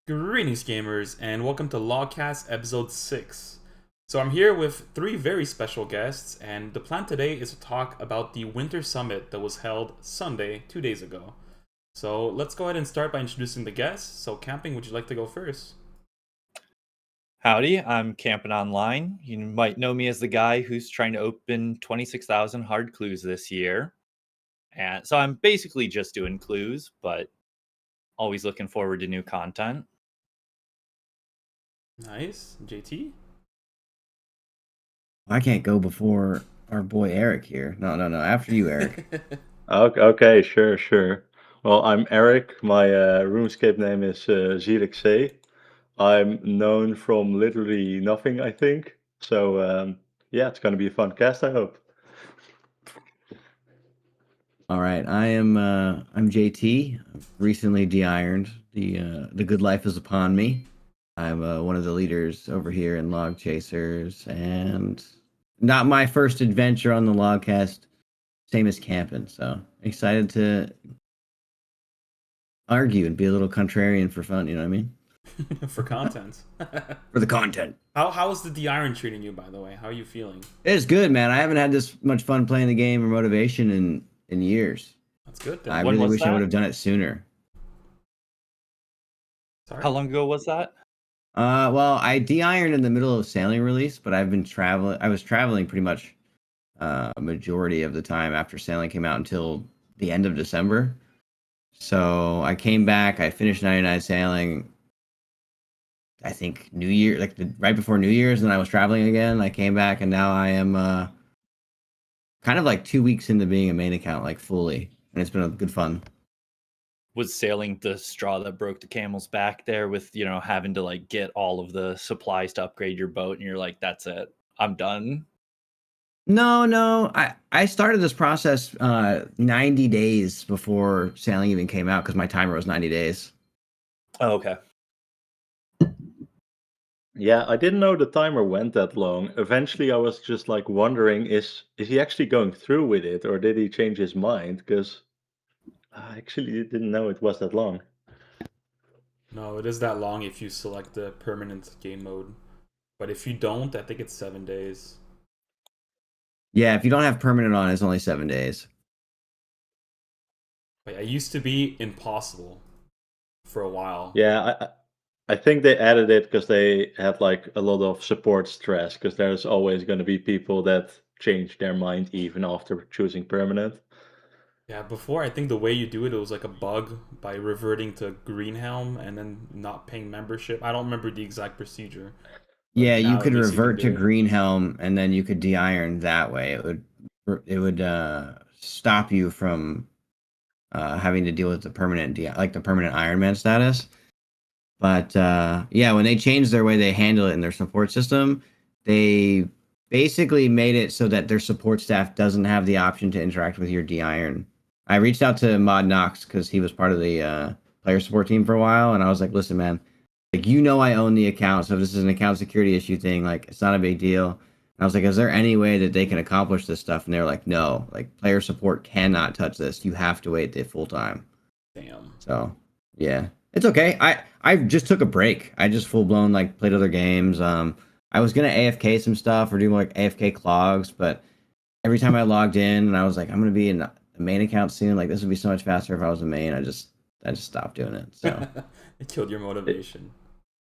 Greetings, gamers, and welcome to LogCast Episode 6. So, I'm here with three very special guests, and the plan today is to talk about the Winter Summit that was held Sunday, 2 days ago. So, let's go ahead and start by introducing the guests. So, Camping, would you like to go first? Howdy, I'm camping online. You might know me as the guy who's trying to open 26,000 hard clues this year. And so I'm basically just doing clues, but always looking forward to new content. Nice. JT? I can't go before our boy Eric here. No. After you, Eric. Okay, sure. Well, I'm Eric. My RuneScape name is ZXC. I'm known from literally nothing, I think. So yeah, it's gonna be a fun cast, I hope. All right, I'm JT. I've recently de-ironed. The good life is upon me. I'm one of the leaders over here in Log Chasers, and not my first adventure on the Logcast. Same as camping, so excited to argue and be a little contrarian for fun. You know what I mean? For content. For the content. How is the D-Iron treating you, by the way? How are you feeling? It's good, man. I haven't had this much fun playing the game or motivation in years. That's good I then. When really was wish I that? would have done it sooner. Sorry? How long ago was that? Well, I de-ironed in the middle of sailing release, but I've been traveling. I was traveling pretty much majority of the time after sailing came out until the end of December. So I came back. I finished 99 sailing. I think New Year, like right before New Year's, and I was traveling again. I came back, and now I am kind of like 2 weeks into being a main account, like fully, and it's been a good fun. Was sailing the straw that broke the camel's back there with, having to like get all of the supplies to upgrade your boat and you're like, that's it. I'm done. No. I started this process 90 days before sailing even came out because my timer was 90 days. Oh, okay. Yeah, I didn't know the timer went that long. Eventually, I was just like wondering, is he actually going through with it, or did he change his mind? Because I actually didn't know it was that long. No, it is that long if you select the permanent game mode. But if you don't, I think it's 7 days. Yeah, if you don't have permanent on, it's only 7 days. Like, it used to be impossible for a while. Yeah, I think they added it because they had like a lot of support stress, because there's always going to be people that change their mind even after choosing permanent. Yeah, before I think the way you do it, it was like a bug by reverting to Greenhelm and then not paying membership. I don't remember the exact procedure, but Yeah, you now at could least you can revert to do it. Greenhelm and then you could de-iron that way. It would stop you from having to deal with the permanent like the permanent Iron Man status. But yeah, when they changed their way they handle it in their support system, they basically made it so that their support staff doesn't have the option to interact with your de-iron. I reached out to Mod Knox because he was part of the player support team for a while, and I was like, "Listen, man, like I own the account, so if this is an account security issue thing, like it's not a big deal." And I was like, "Is there any way that they can accomplish this stuff?" And they're like, "No, like player support cannot touch this. You have to wait the full time." Damn. So yeah, it's okay. I just took a break. I just full blown like played other games. I was gonna AFK some stuff or do like AFK clogs, but every time I logged in and I was like, I'm gonna be in the main account soon. Like this would be so much faster if I was a main. I just stopped doing it. So It killed your motivation.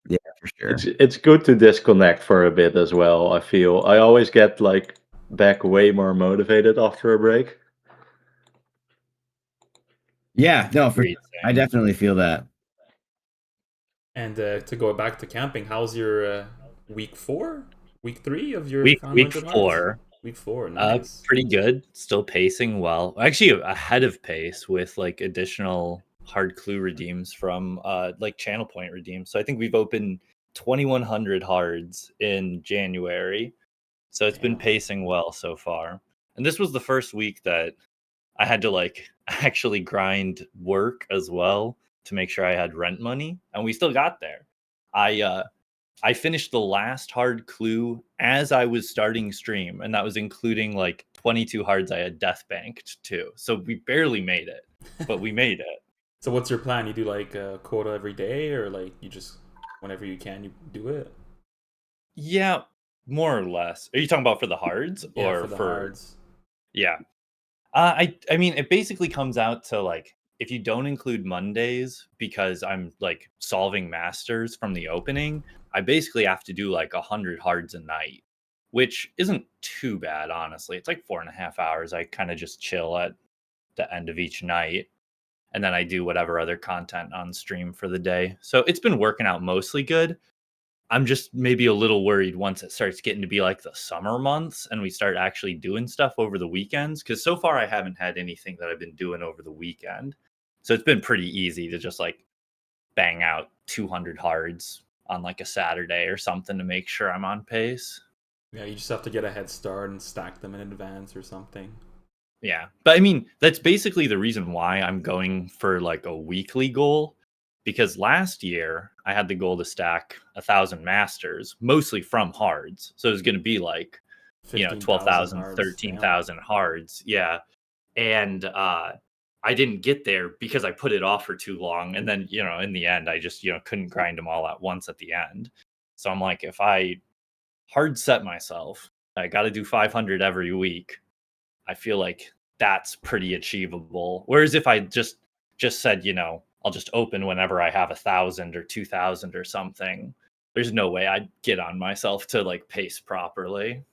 yeah, for sure. It's good to disconnect for a bit as well. I feel I always get like back way more motivated after a break. Yeah, no, for Agreed, sure. I same. definitely feel that. And to go back to camping, how's your week 4? Week 3 of your Week 500 hearts? 4. Week 4, nice. Pretty good. Still pacing well. Actually, ahead of pace with like additional hard clue redeems from like channel point redeems. So I think we've opened 2,100 hards in January. So it's been Damn. pacing well so far. And this was the first week that I had to like actually grind work as well to make sure I had rent money, and we still got there. I finished the last hard clue as I was starting stream, and that was including like 22 hards I had death banked too. So we barely made it, but we made it. So what's your plan? You do like a quota every day, or like you just whenever you can you do it? Yeah, more or less. Are you talking about for the hards Yeah, or for the for? hards. Yeah. I mean, it basically comes out to like if you don't include Mondays because I'm like solving masters from the opening, I basically have to do like 100 hards a night, which isn't too bad, honestly. It's like 4.5 hours. I kind of just chill at the end of each night, and then I do whatever other content on stream for the day. So it's been working out mostly good. I'm just maybe a little worried once it starts getting to be like the summer months and we start actually doing stuff over the weekends. Cause so far I haven't had anything that I've been doing over the weekend. So it's been pretty easy to just like bang out 200 hards on like a Saturday or something to make sure I'm on pace. Yeah, you just have to get a head start and stack them in advance or something. Yeah. But I mean, that's basically the reason why I'm going for like a weekly goal. Because last year I had the goal to stack 1,000 masters, mostly from hards. So it was going to be like, 15,000 12,000, hards. Damn. 13,000 hards. Yeah. And I didn't get there because I put it off for too long. And then, in the end, I just, couldn't grind them all at once at the end. So I'm like, if I hard set myself, I got to do 500 every week. I feel like that's pretty achievable. Whereas if I just said, I'll just open whenever I have 1,000 or 2,000 or something, there's no way I'd get on myself to like pace properly.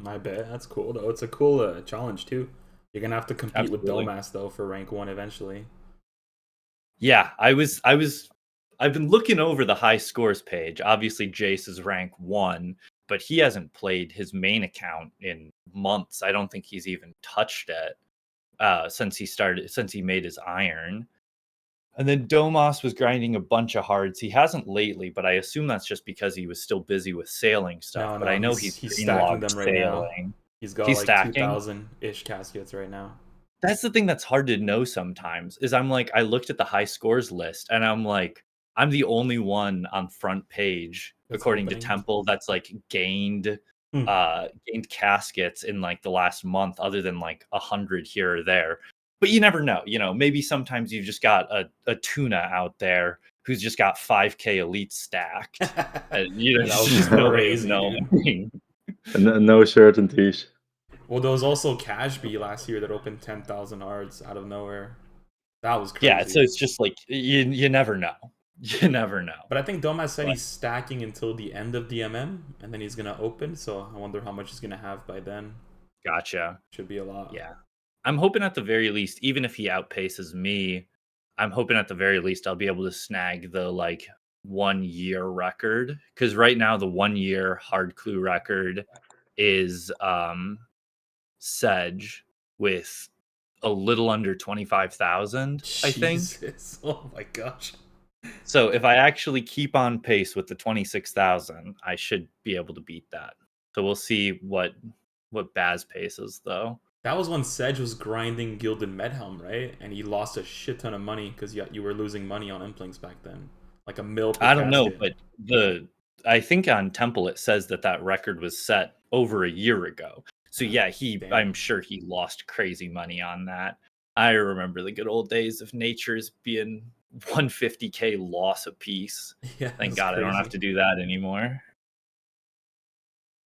I bet that's cool though. It's a cool challenge too. You're gonna have to compete with Absolutely. Domas though for rank 1 eventually. Yeah, I've been looking over the high scores page. Obviously, Jace is rank 1, but he hasn't played his main account in months. I don't think he's even touched it since he made his iron. And then Domas was grinding a bunch of hards. He hasn't lately, but I assume that's just because he was still busy with sailing stuff. No, But I no, know he's he's he's green stacking logged them right now. sailing. He's got He's like stacking. 2,000 ish caskets right now. That's the thing that's hard to know sometimes. Is I'm like I looked at the high scores list and I'm like I'm the only one on front page That's according to opening. Temple that's like gained caskets in like the last month other than like 100 here or there. But you never know, maybe sometimes you've just got a tuna out there who's just got 5k elite stacked. And, Yeah, that there's was just no way of crazy, dude. knowing. And no certainties. Well, there was also Cashby last year that opened 10,000 hards out of nowhere. That was crazy. Yeah, so it's just like you never know. You never know. But I think Domas said he's stacking until the end of DMM, and then he's gonna open. So I wonder how much he's gonna have by then. Gotcha. Should be a lot. Yeah. I'm hoping at the very least, even if he outpaces me, I'm hoping at the very least I'll be able to snag the like 1 year record. Because right now the 1 year hard clue record is Sedge with a little under 25,000, I think. Jesus. Oh my gosh. So if I actually keep on pace with the 26,000, I should be able to beat that. So we'll see what Baz paces though. That was when Sedge was grinding Gilded Medhelm, right? And he lost a shit ton of money because you were losing money on Implinks back then. Like a mil per I don't know, casket. but I think on Temple it says that record was set over a year ago. So yeah, Damn. I'm sure he lost crazy money on that. I remember the good old days of Nature's being 150k loss a piece. Yeah, Thank God I don't have to do that anymore.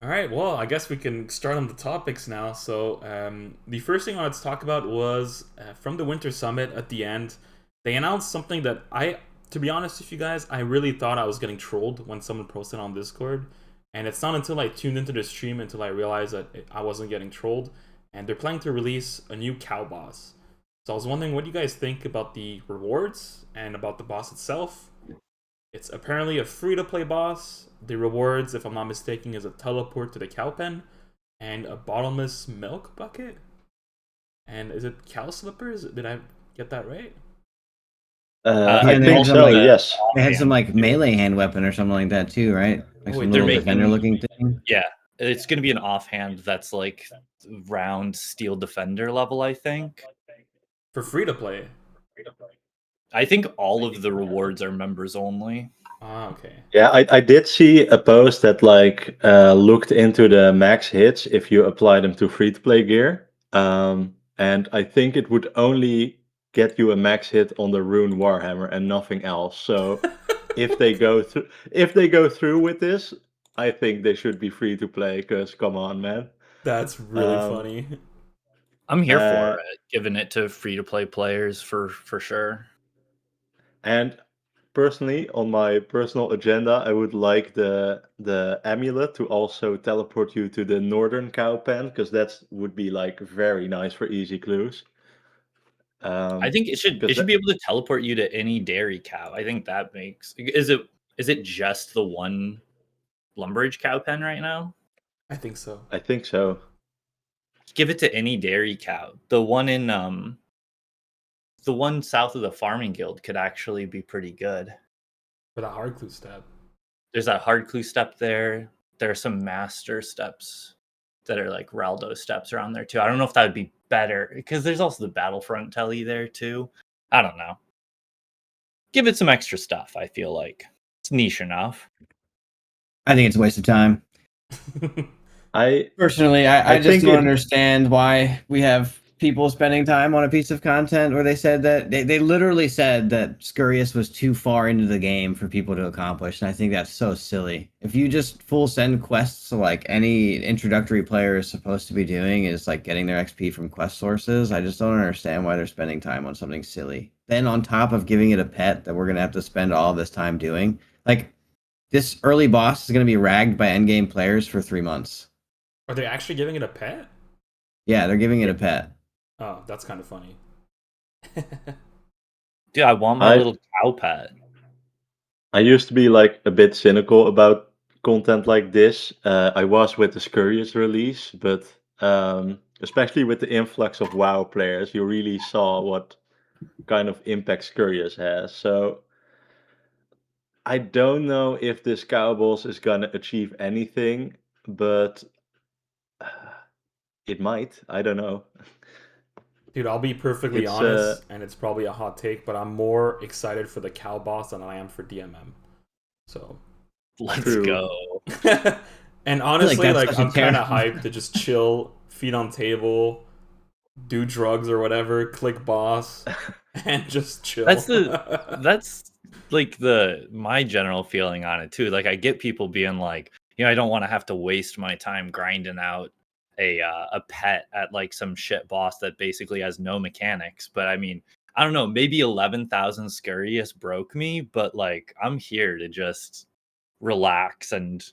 All right, well, I guess we can start on the topics now. So, the first thing I wanted to talk about was from the Winter Summit at the end, they announced something that to be honest with you guys, I really thought I was getting trolled when someone posted on Discord. And it's not until I tuned into the stream until I realized that I wasn't getting trolled. And they're planning to release a new cow boss. So I was wondering, what do you guys think about the rewards and about the boss itself? It's apparently a free-to-play boss. The rewards, if I'm not mistaken, is a teleport to the cow pen and a bottomless milk bucket. And is it cow slippers? Did I get that right? I think so, yes. They had some like melee hand weapon or something like that too, right? Like some little defender-looking thing. Yeah, it's going to be an offhand that's like round steel defender level, I think. For free-to-play? I think all of the rewards are members only. Ah, okay. Yeah, I did see a post that like looked into the max hits if you apply them to free-to-play gear. And I think it would only get you a max hit on the rune Warhammer and nothing else. So if they go through with this, I think they should be free to play. Because come on, man. That's really Um, funny. I'm here for it, giving it to free to play players for sure. And personally, on my personal agenda, I would like the amulet to also teleport you to the northern cow pen, because that would be like very nice for easy clues. I think it should 'Cause be able to teleport you to any dairy cow. I think that makes is it just the one Lumbridge cow pen right now? I think so. I think so. Give it to any dairy cow. The one in the one south of the farming guild could actually be pretty good. For the hard clue step. There's that hard clue step there. There are some master steps that are like Raldo steps around there too. I don't know if that would be better because there's also the Battlefront telly there too. I don't know. Give it some extra stuff. I feel like it's niche enough. I think it's a waste of time. I Personally, I I just think don't it- understand why we have people spending time on a piece of content where they said that they literally said that Scurious was too far into the game for people to accomplish, and I think that's so silly. If you just full send quests like any introductory player is supposed to be doing is like getting their XP from quest sources, I just don't understand why they're spending time on something silly. Then on top of giving it a pet that we're gonna have to spend all this time doing, like this early boss is gonna be ragged by endgame players for 3 months. Are they actually giving it a pet? Yeah, they're giving it a pet. Oh, that's kind of funny. Dude, I want my little cow pet. I used to be like a bit cynical about content like this. I was with the Scurious release, but especially with the influx of WoW players, you really saw what kind of impact Scurious has. So I don't know if this cow boss is gonna achieve anything, but it might. I don't know. Dude, I'll be perfecly It's honest, and it's probably a hot take, but I'm more excited for the cow boss than I am for DMM. So, Let's True. go. and honestly, that's like such a I'm kind of terrible- hyped to just chill, feet on table, do drugs or whatever, click boss, and just chill. That's like my general feeling on it too. Like I get people being like, I don't want to have to waste my time grinding out a pet at like some shit boss that basically has no mechanics. But I mean, I don't know, maybe 11,000 Scurious broke me, but like I'm here to just relax and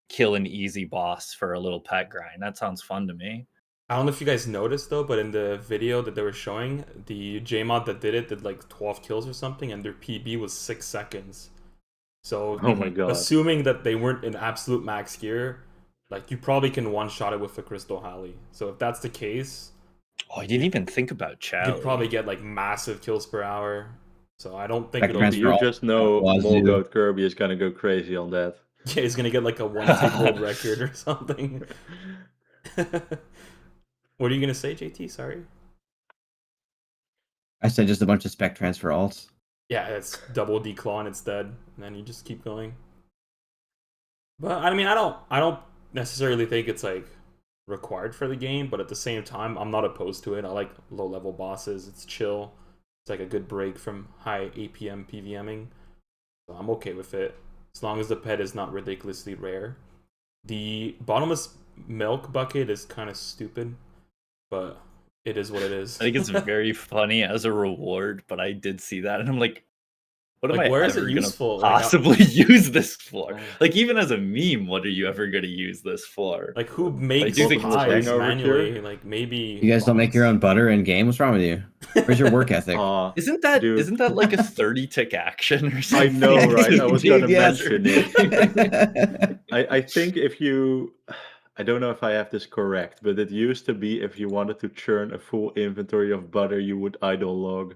kill an easy boss for a little pet grind. That sounds fun to me. I don't know if you guys noticed though, but in the video that they were showing, the JMod that did it did like 12 kills or something, and their PB was 6 seconds. So, Oh my god. assuming that they weren't in absolute max gear, like you probably can one shot it with a Crystal Halley. So if that's the case, Oh, I didn't even think about Chow. you could probably get like massive kills per hour. So I don't think Back it'll transfer be. You just know Wazoo. Molgoat Kirby is gonna go crazy on that. Yeah, he's gonna get like a one tick world record or something. What are you gonna say, JT? Sorry. I said just a bunch of spec transfer alts. Yeah, it's double declaw and it's dead, and then you just keep going. But I mean, I don't necessarily think it's like required for the game, but at the same time, I'm not opposed to it. I like low level bosses. It's chill. It's like a good break from high APM PVMing. So I'm okay with it as long as the pet is not ridiculously rare. The bottomless milk bucket is kind of stupid, but it is what it is. I think it's very funny as a reward, but I did see that and I'm like, what am Like, I where is it ever gonna useful? Like, possibly use this for? Like, even as a meme, what are you ever gonna use this for? Like, who makes do think it's a pies hangover manually? cure? Like, maybe You guys don't make your bots. own butter in game? What's wrong with you? Where's your work ethic? Isn't that dude. like a 30 tick action or I something? know, right? I was Dude, gonna yes. mention it. I think if you, I don't know if I have this correct, but it used to be if you wanted to churn a full inventory of butter, you would idle log.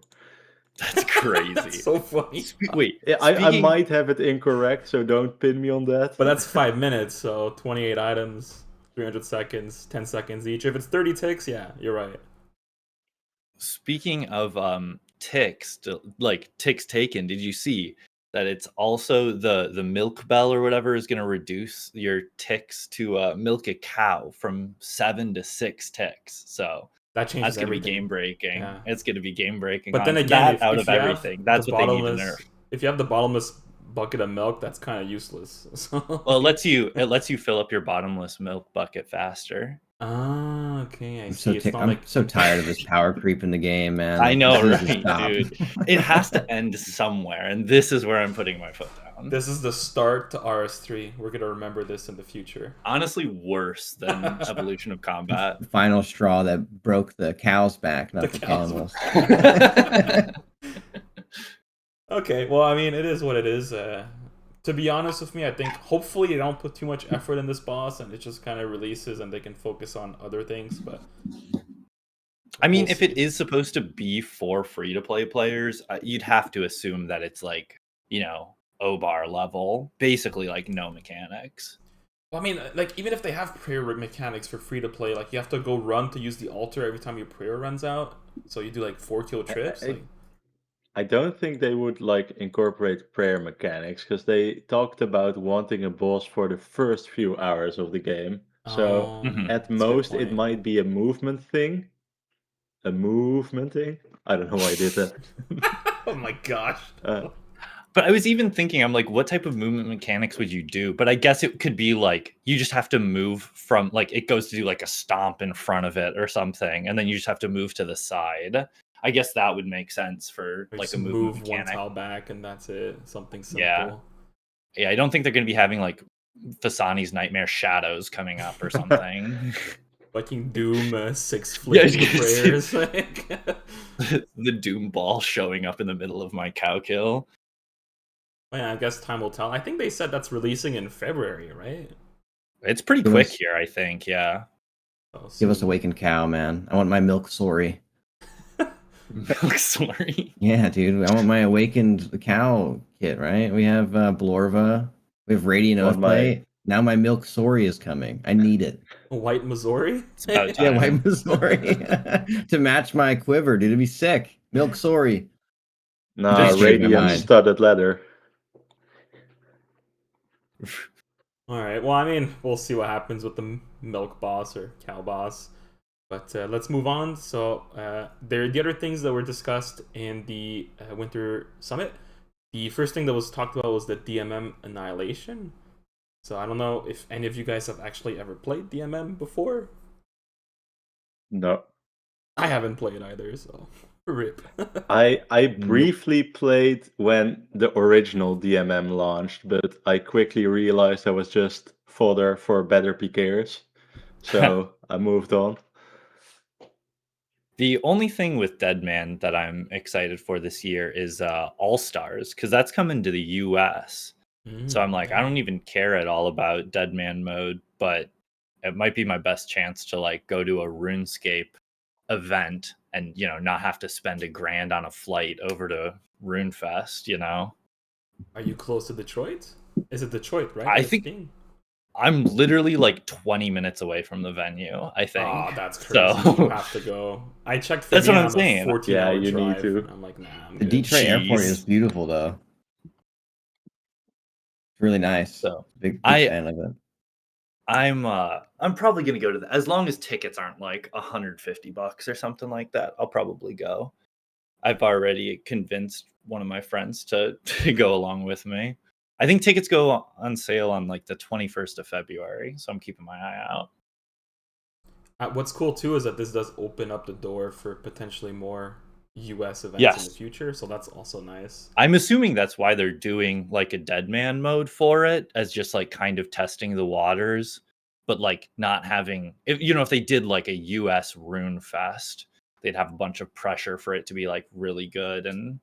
That's crazy. That's so funny. Wait, Yeah, I speaking- might have it incorrect, so don't pin me on that. But that's 5 minutes, so 28 items, 300 seconds, 10 seconds each. If it's 30 ticks, yeah, you're right. Speaking of ticks, like ticks taken, did you see that it's also the milk bell or whatever is going to reduce your ticks to milk a cow from 7 to 6 ticks? So That changes That's gonna be everything. game breaking. Yeah. It's gonna be game breaking. But then again, that out if of you have everything, that's the what they need to nerf. bottomless, if you have the bottomless bucket of milk, that's kind of useless. So, Well, it lets you fill up your bottomless milk bucket faster. ah, okay, I I'm see. It's not I'm like so tired of this power creep in the game, man. I know, This needs to right, stop. dude? It has to end somewhere, and this is where I'm putting my foot down. this is the start to RS3. We're gonna remember this in the future. Honestly, worse than Evolution of Combat. The final straw that broke the cow's back, not The the, cow's camels. Okay, well, I mean, it is what it is. To be honest with me, I think hopefully they don't put too much effort in this boss and it just kind of releases and they can focus on other things. But I mean, we'll if see. it is supposed to be for free to play players, you'd have to assume that it's like, O-bar level, basically like no mechanics. Well, I mean, like, even if they have prayer mechanics for free to play, like, you have to go run to use the altar every time your prayer runs out. So you do like 4 kill trips. Like, I don't think they would like incorporate prayer mechanics because they talked about wanting a boss for the first few hours of the game. So Mhm. at that's a good most it point. might be a movement thing. A movement thing? I don't know why I did that. Oh my gosh. But I was even thinking, I'm like, what type of movement mechanics would you do? But I guess it could be like, you just have to move from, like, it goes to do like a stomp in front of it or something. And then you just have to move to the side. I guess that would make sense for Or like just a movement move mechanic. one tile back and that's it. Something simple. Yeah. Yeah, I don't think they're going to be having like Fasani's Nightmare Shadows coming up or something. Fucking Doom 6 Yeah, I was flicking gonna say- prayers. Like, The Doom Ball showing up in the middle of my cow kill. well, yeah, I guess time will tell. I think they said that's releasing in February, right? It's pretty Give quick us- here, I think. Yeah. Oh, Give us soon. awakened cow, man. I want my milk sorry. Sorry. Yeah, dude. I want my awakened cow kit, right? We have Blorva. We have Radiant Want my- Oathplate. Now my milk sorry is coming. I need it. White Missouri? It's about Yeah, time. white Missouri. To match my quiver, dude. It'd be sick. Milk sorry. Nah, Just changed my radiant mind. studded leather. Alright, well, I mean, we'll see what happens with the milk boss or cow boss. But let's move on. So, there are the other things that were discussed in the Winter Summit. The first thing that was talked about was the DMM Annihilation. So, I don't know if any of you guys have actually ever played DMM before. No. I haven't played either, so rip. I briefly played when the original DMM launched, but I quickly realized I was just fodder for better PKers. So I moved on. The only thing with Deadman that I'm excited for this year is All Stars, because that's coming to the US. So I'm like, I don't even care at all about Deadman mode, but it might be my best chance to like go to a RuneScape event and not have to spend $1,000 on a flight over to RuneFest. Are you close to Detroit? Is it Detroit, right? I It's think- being- I'm literally like 20 minutes away from the venue, I think. Oh, that's crazy. So- You have to go. I checked for That's what I'm a saying. 14-hour Yeah, you need drive. to. I'm like, nah, I'm The good. Detroit airport Jeez. is beautiful, though. It's really nice. So Big I- fan of it. I'm probably gonna go to that as long as tickets aren't like $150 or something like that. I'll probably go. I've already convinced one of my friends to go along with me. I think tickets go on sale on like the 21st of February, so I'm keeping my eye out. What's cool too is that this does open up the door for potentially more US events in Yes. the future, so that's also nice. I'm assuming that's why they're doing like a Deadman mode for it, as just like kind of testing the waters, but like not having if they did like a US Rune Fest, they'd have a bunch of pressure for it to be like really good and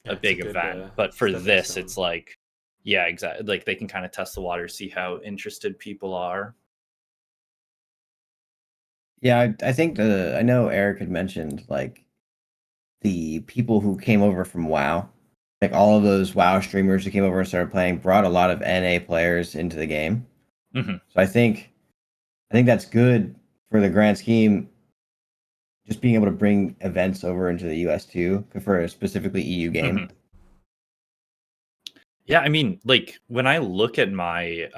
Yeah, a it's big good, event. But for stepping this, stone. it's like, yeah, exactly. Like they can kind of test the water, see how interested people are. Yeah, I think I know Eric had mentioned like the people who came over from WoW, like all of those WoW streamers who came over and started playing, brought a lot of NA players into the game. Mhm. So I think that's good for the grand scheme. Just being able to bring events over into the US too, for a specifically EU game. Mhm. Yeah, I mean, like when I look at my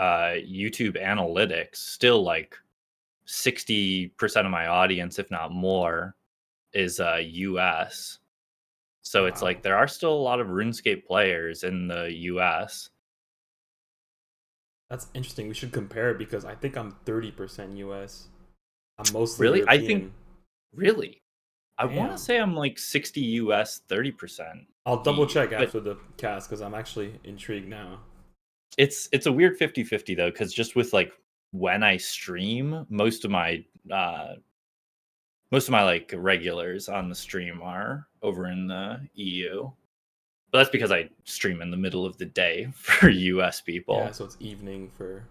YouTube analytics, still like 60% of my audience, if not more, is US. So it's Wow. like there are still a lot of RuneScape players in the US. That's interesting. We should compare because I think I'm 30% US. I'm mostly Really? I European. think really. I want to Damn. say I'm like 60 US, 30%. I'll double check But after the cast because I'm actually intrigued now. it's a weird 50-50 though, because just with like when I stream, most of my like regulars on the stream are over in the EU. But that's because I stream in the middle of the day for US people. Yeah, so it's evening for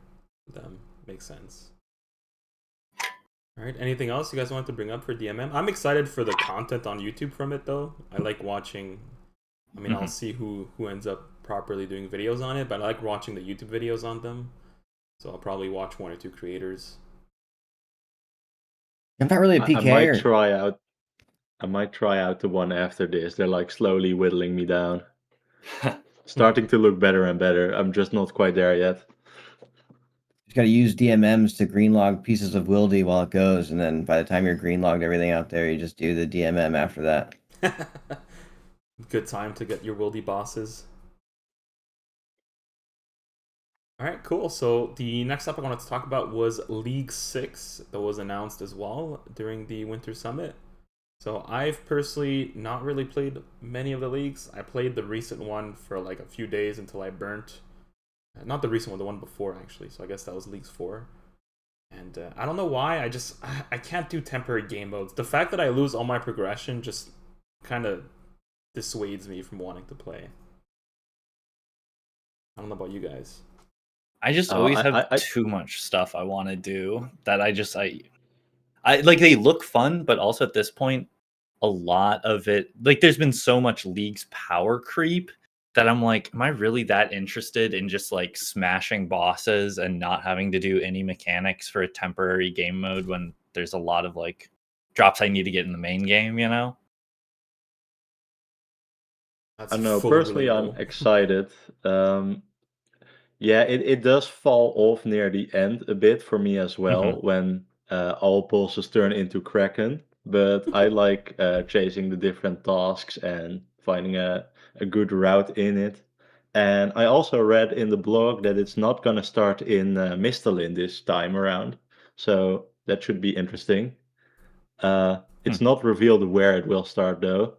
them. Makes sense. All right. Anything else you guys want to bring up for DMM? I'm excited for the content on YouTube from it, though. I like watching. I mean, I'll see who ends up properly doing videos on it, but I like watching the YouTube videos on them. So I'll probably watch 1 or 2 creators. I'm not really a I PK. might try out. I might try out the one after this. They're like slowly whittling me down. Starting to look better and better. I'm just not quite there yet. Just got to use DMMs to green log pieces of Wildy while it goes, and then by the time you're green logged everything out there, you just do the DMM after that. Good time to get your wildy bosses. All right, cool. So the next topic I wanted to talk about was League 6 that was announced as well during the Winter Summit. So I've personally not really played many of the leagues. I played the recent one for like a few days until I burnt. Not the recent one, the one before actually. So I guess that was Leagues 4. And I don't know why. I can't do temporary game modes. The fact that I lose all my progression just kind of dissuades me from wanting to play. I don't know about you guys. I just always have too much stuff I want to do that I like. They look fun, but also at this point, a lot of it, like there's been so much League's power creep that I'm like, am I really that interested in just like smashing bosses and not having to do any mechanics for a temporary game mode when there's a lot of like drops I need to get in the main game, you know? That's I know. fully Personally, I'm relatable. excited. Yeah, it does fall off near the end a bit for me as well when all pulses turn into Kraken. But I like chasing the different tasks and finding a good route in it. And I also read in the blog that it's not going to start in Mistalin this time around. So that should be interesting. It's not revealed where it will start though.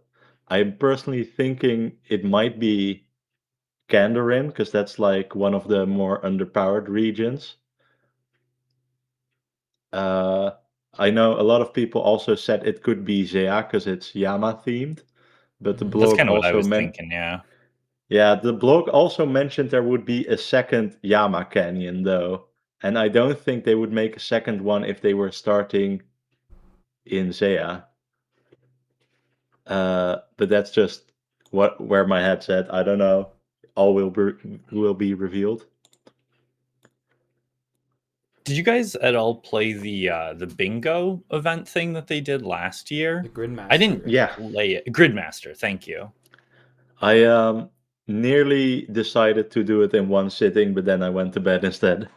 I'm personally thinking it might be Kandarin, because that's like one of the more underpowered regions. I know a lot of people also said it could be Zea because it's Yama themed, but the Mhm. That's blog kind of what I also was thinking, yeah. Yeah, the blog also mentioned there would be a second Yama Canyon though, and I don't think they would make a second one if they were starting in Zea. But that's just where my head's at. I don't know. All will be revealed. Did you guys at all play the bingo event thing that they did last year? The Gridmaster. I didn't Yeah. play it. Gridmaster, thank you. I nearly decided to do it in one sitting, but then I went to bed instead.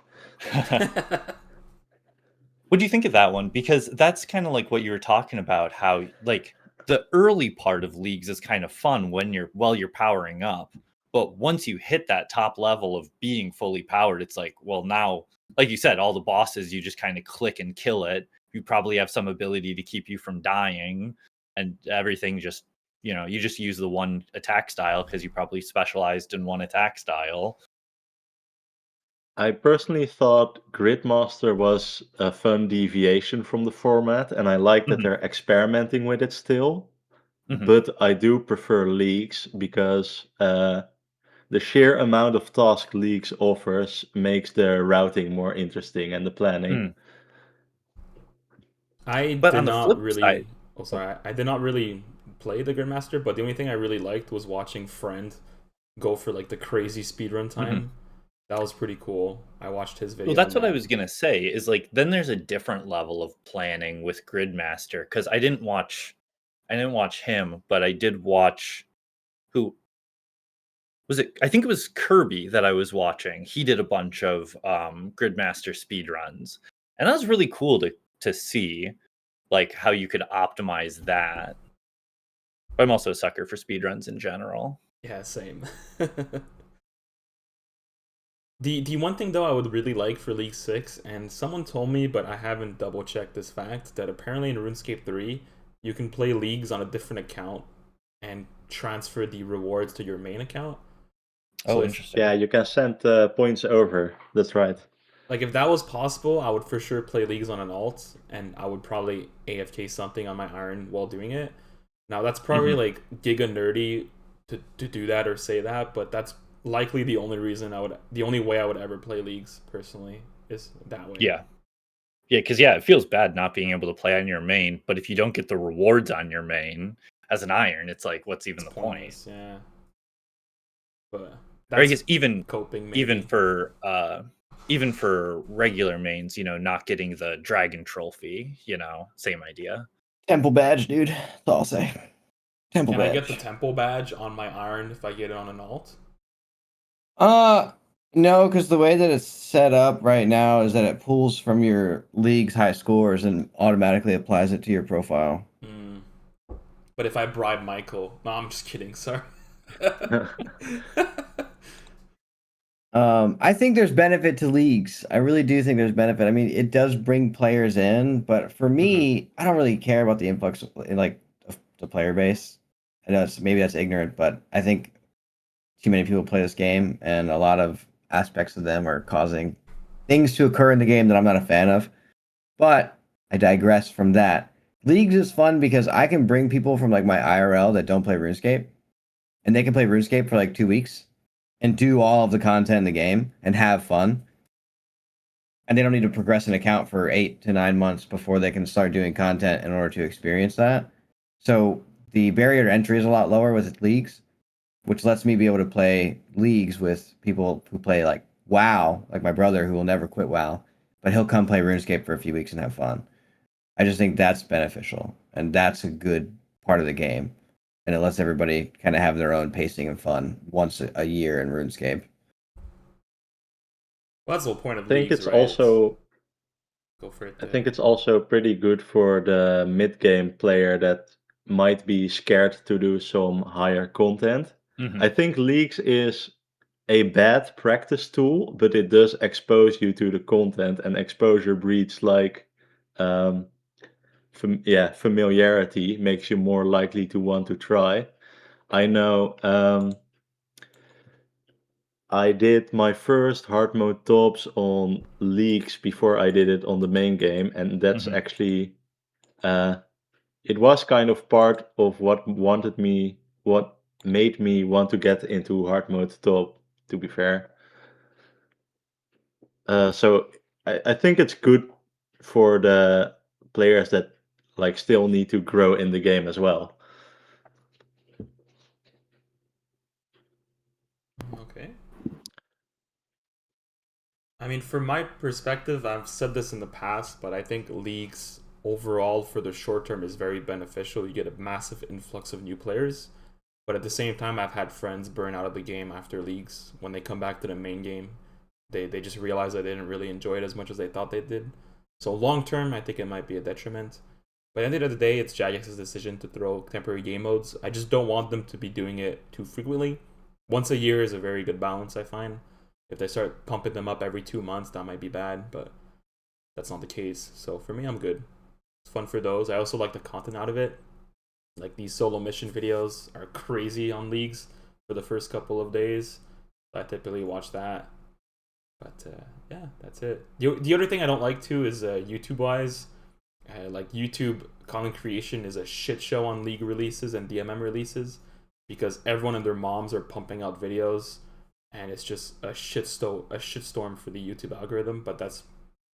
What do you think of that one? Because that's kind of like what you were talking about, how like the early part of leagues is kind of fun when you're powering up. But once you hit that top level of being fully powered, it's like, well, now, like you said, all the bosses, you just kind of click and kill it. You probably have some ability to keep you from dying, and everything just, you just use the one attack style because you probably specialized in one attack style. I personally thought Gridmaster was a fun deviation from the format, and I like that they're experimenting with it still. But I do prefer leagues because the sheer amount of task leagues offers makes the routing more interesting and the planning. I But did on the not flip side, really. Oh, sorry. I did not really play the Gridmaster, but the only thing I really liked was watching Friend go for like the crazy speedrun time. That was pretty cool. I watched his video. well, that's on what I that. was gonna say. Is like then there's a different level of planning with Gridmaster because I didn't watch him, but I did watch who was it? I think it was Kirby that I was watching. He did a bunch of Gridmaster speedruns, and that was really cool to to see like how you could optimize that. But I'm also a sucker for speedruns in general. Yeah, same. The one thing though I would really like for League 6, and someone told me, but I haven't double checked this fact, that apparently in RuneScape 3, you can play leagues on a different account and transfer the rewards to your main account. Oh, if, interesting. Yeah, you can send points over. That's right. like if that was possible, I would for sure play leagues on an alt, and I would probably AFK something on my iron while doing it. Now that's probably like giga nerdy to do that or say that, but that's likely the only way I would ever play leagues personally is that way. Yeah. Yeah, because it feels bad not being able to play on your main, but if you don't get the rewards on your main as an iron, it's like, what's even It's the pointless, point? yeah. But Or I that's guess even coping maybe. even for regular mains, not getting the dragon trophy, same idea. Temple badge, dude. That's all I'll say. Temple Can I badge. get the temple badge on my iron if I get it on an alt? No, because the way that it's set up right now is that it pulls from your league's high scores and automatically applies it to your profile. But if I bribe Michael, no, I'm just kidding. Sorry. I think there's benefit to leagues. I really do think there's benefit. I mean, it does bring players in, but for me, I don't really care about the influx of the player base. I know maybe that's ignorant, but I think too many people play this game, and a lot of aspects of them are causing things to occur in the game that I'm not a fan of. But I digress from that. Leagues is fun because I can bring people from like my IRL that don't play RuneScape, and they can play RuneScape for like 2 weeks and do all of the content in the game and have fun. And they don't need to progress an account for 8 to 9 months before they can start doing content in order to experience that. So the barrier to entry is a lot lower with leagues, which lets me be able to play leagues with people who play like WoW, like my brother who will never quit WoW, but he'll come play RuneScape for a few weeks and have fun. I just think that's beneficial, and that's a good part of the game, and it lets everybody kind of have their own pacing and fun once a year in RuneScape. Well, that's the whole point of I think leagues, it's right? also Go for it. I think it's also pretty good for the mid-game player that might be scared to do some higher content. I think leagues is a bad practice tool, but it does expose you to the content, and exposure breeds like um, familiarity makes you more likely to want to try. I know I did my first hard mode tops on leagues before I did it on the main game, and that's actually it was kind of part of what made me want to get into hard mode top, to be fair. So I think it's good for the players that like still need to grow in the game as well. Okay. I mean, from my perspective, I've said this in the past, but I think leagues overall for the short term is very beneficial. You get a massive influx of new players, but at the same time, I've had friends burn out of the game after leagues. When they come back to the main game, they just realize that they didn't really enjoy it as much as they thought they did. So long term, I think it might be a detriment. But at the end of the day, it's Jagex's decision to throw temporary game modes. I just don't want them to be doing it too frequently. Once a year is a very good balance, I find. If they start pumping them up every 2 months, that might be bad, but that's not the case. So for me, I'm good. It's fun for those. I also like the content out of it. Like these solo mission videos are crazy on leagues for the first couple of days. I typically watch that. But yeah, that's it. The other thing I don't like too is YouTube wise. Like YouTube content creation is a shit show on league releases and DMM releases because everyone and their moms are pumping out videos, and it's just a shitstorm for the YouTube algorithm. But that's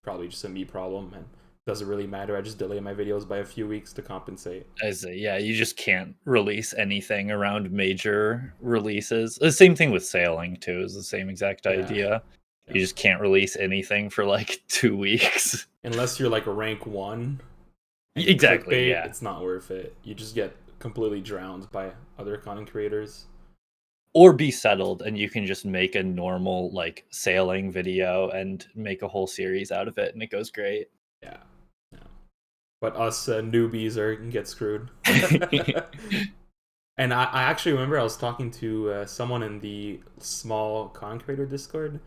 probably just a me problem, and doesn't really matter. I just delay my videos by a few weeks to compensate. You just can't release anything around major releases. The same thing with sailing too, is the same exact idea. You just can't release anything for like 2 weeks. Unless you're like rank 1. Exactly, clickbait, yeah. It's not worth it. You just get completely drowned by other content creators. Or be settled, and you can just make a normal like sailing video and make a whole series out of it, and it goes great. Yeah. but us newbies get screwed. And I actually remember I was talking to someone in the small content creator Discord,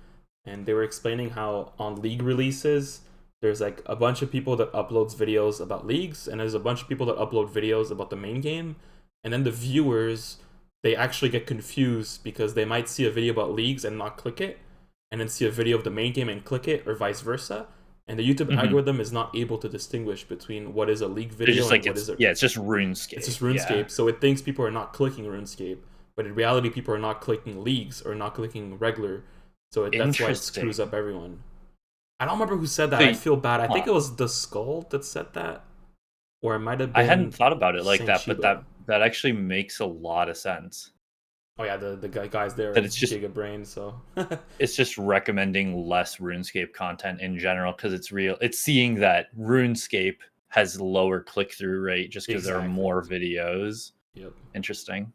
and they were explaining how on league releases, there's like a bunch of people that uploads videos about leagues, and there's a bunch of people that upload videos about the main game, and then the viewers, they actually get confused because they might see a video about leagues and not click it, and then see a video of the main game and click it, or vice versa. And the YouTube algorithm is not able to distinguish between what is a league video just and like what is it. Yeah, it's just RuneScape. It's just RuneScape, so it thinks people are not clicking RuneScape, but in reality, people are not clicking leagues or not clicking regular. So that's why it screws up everyone. I don't remember who said that. I feel bad. I think it was the Skull that said that, or it might have been. I hadn't thought about it like that, Shiba. but that actually makes a lot of sense. Oh yeah, the guys there that it's just giga brain, so it's just recommending less RuneScape content in general because it's seeing that RuneScape has lower click-through rate just because there are more videos. Yep. Interesting.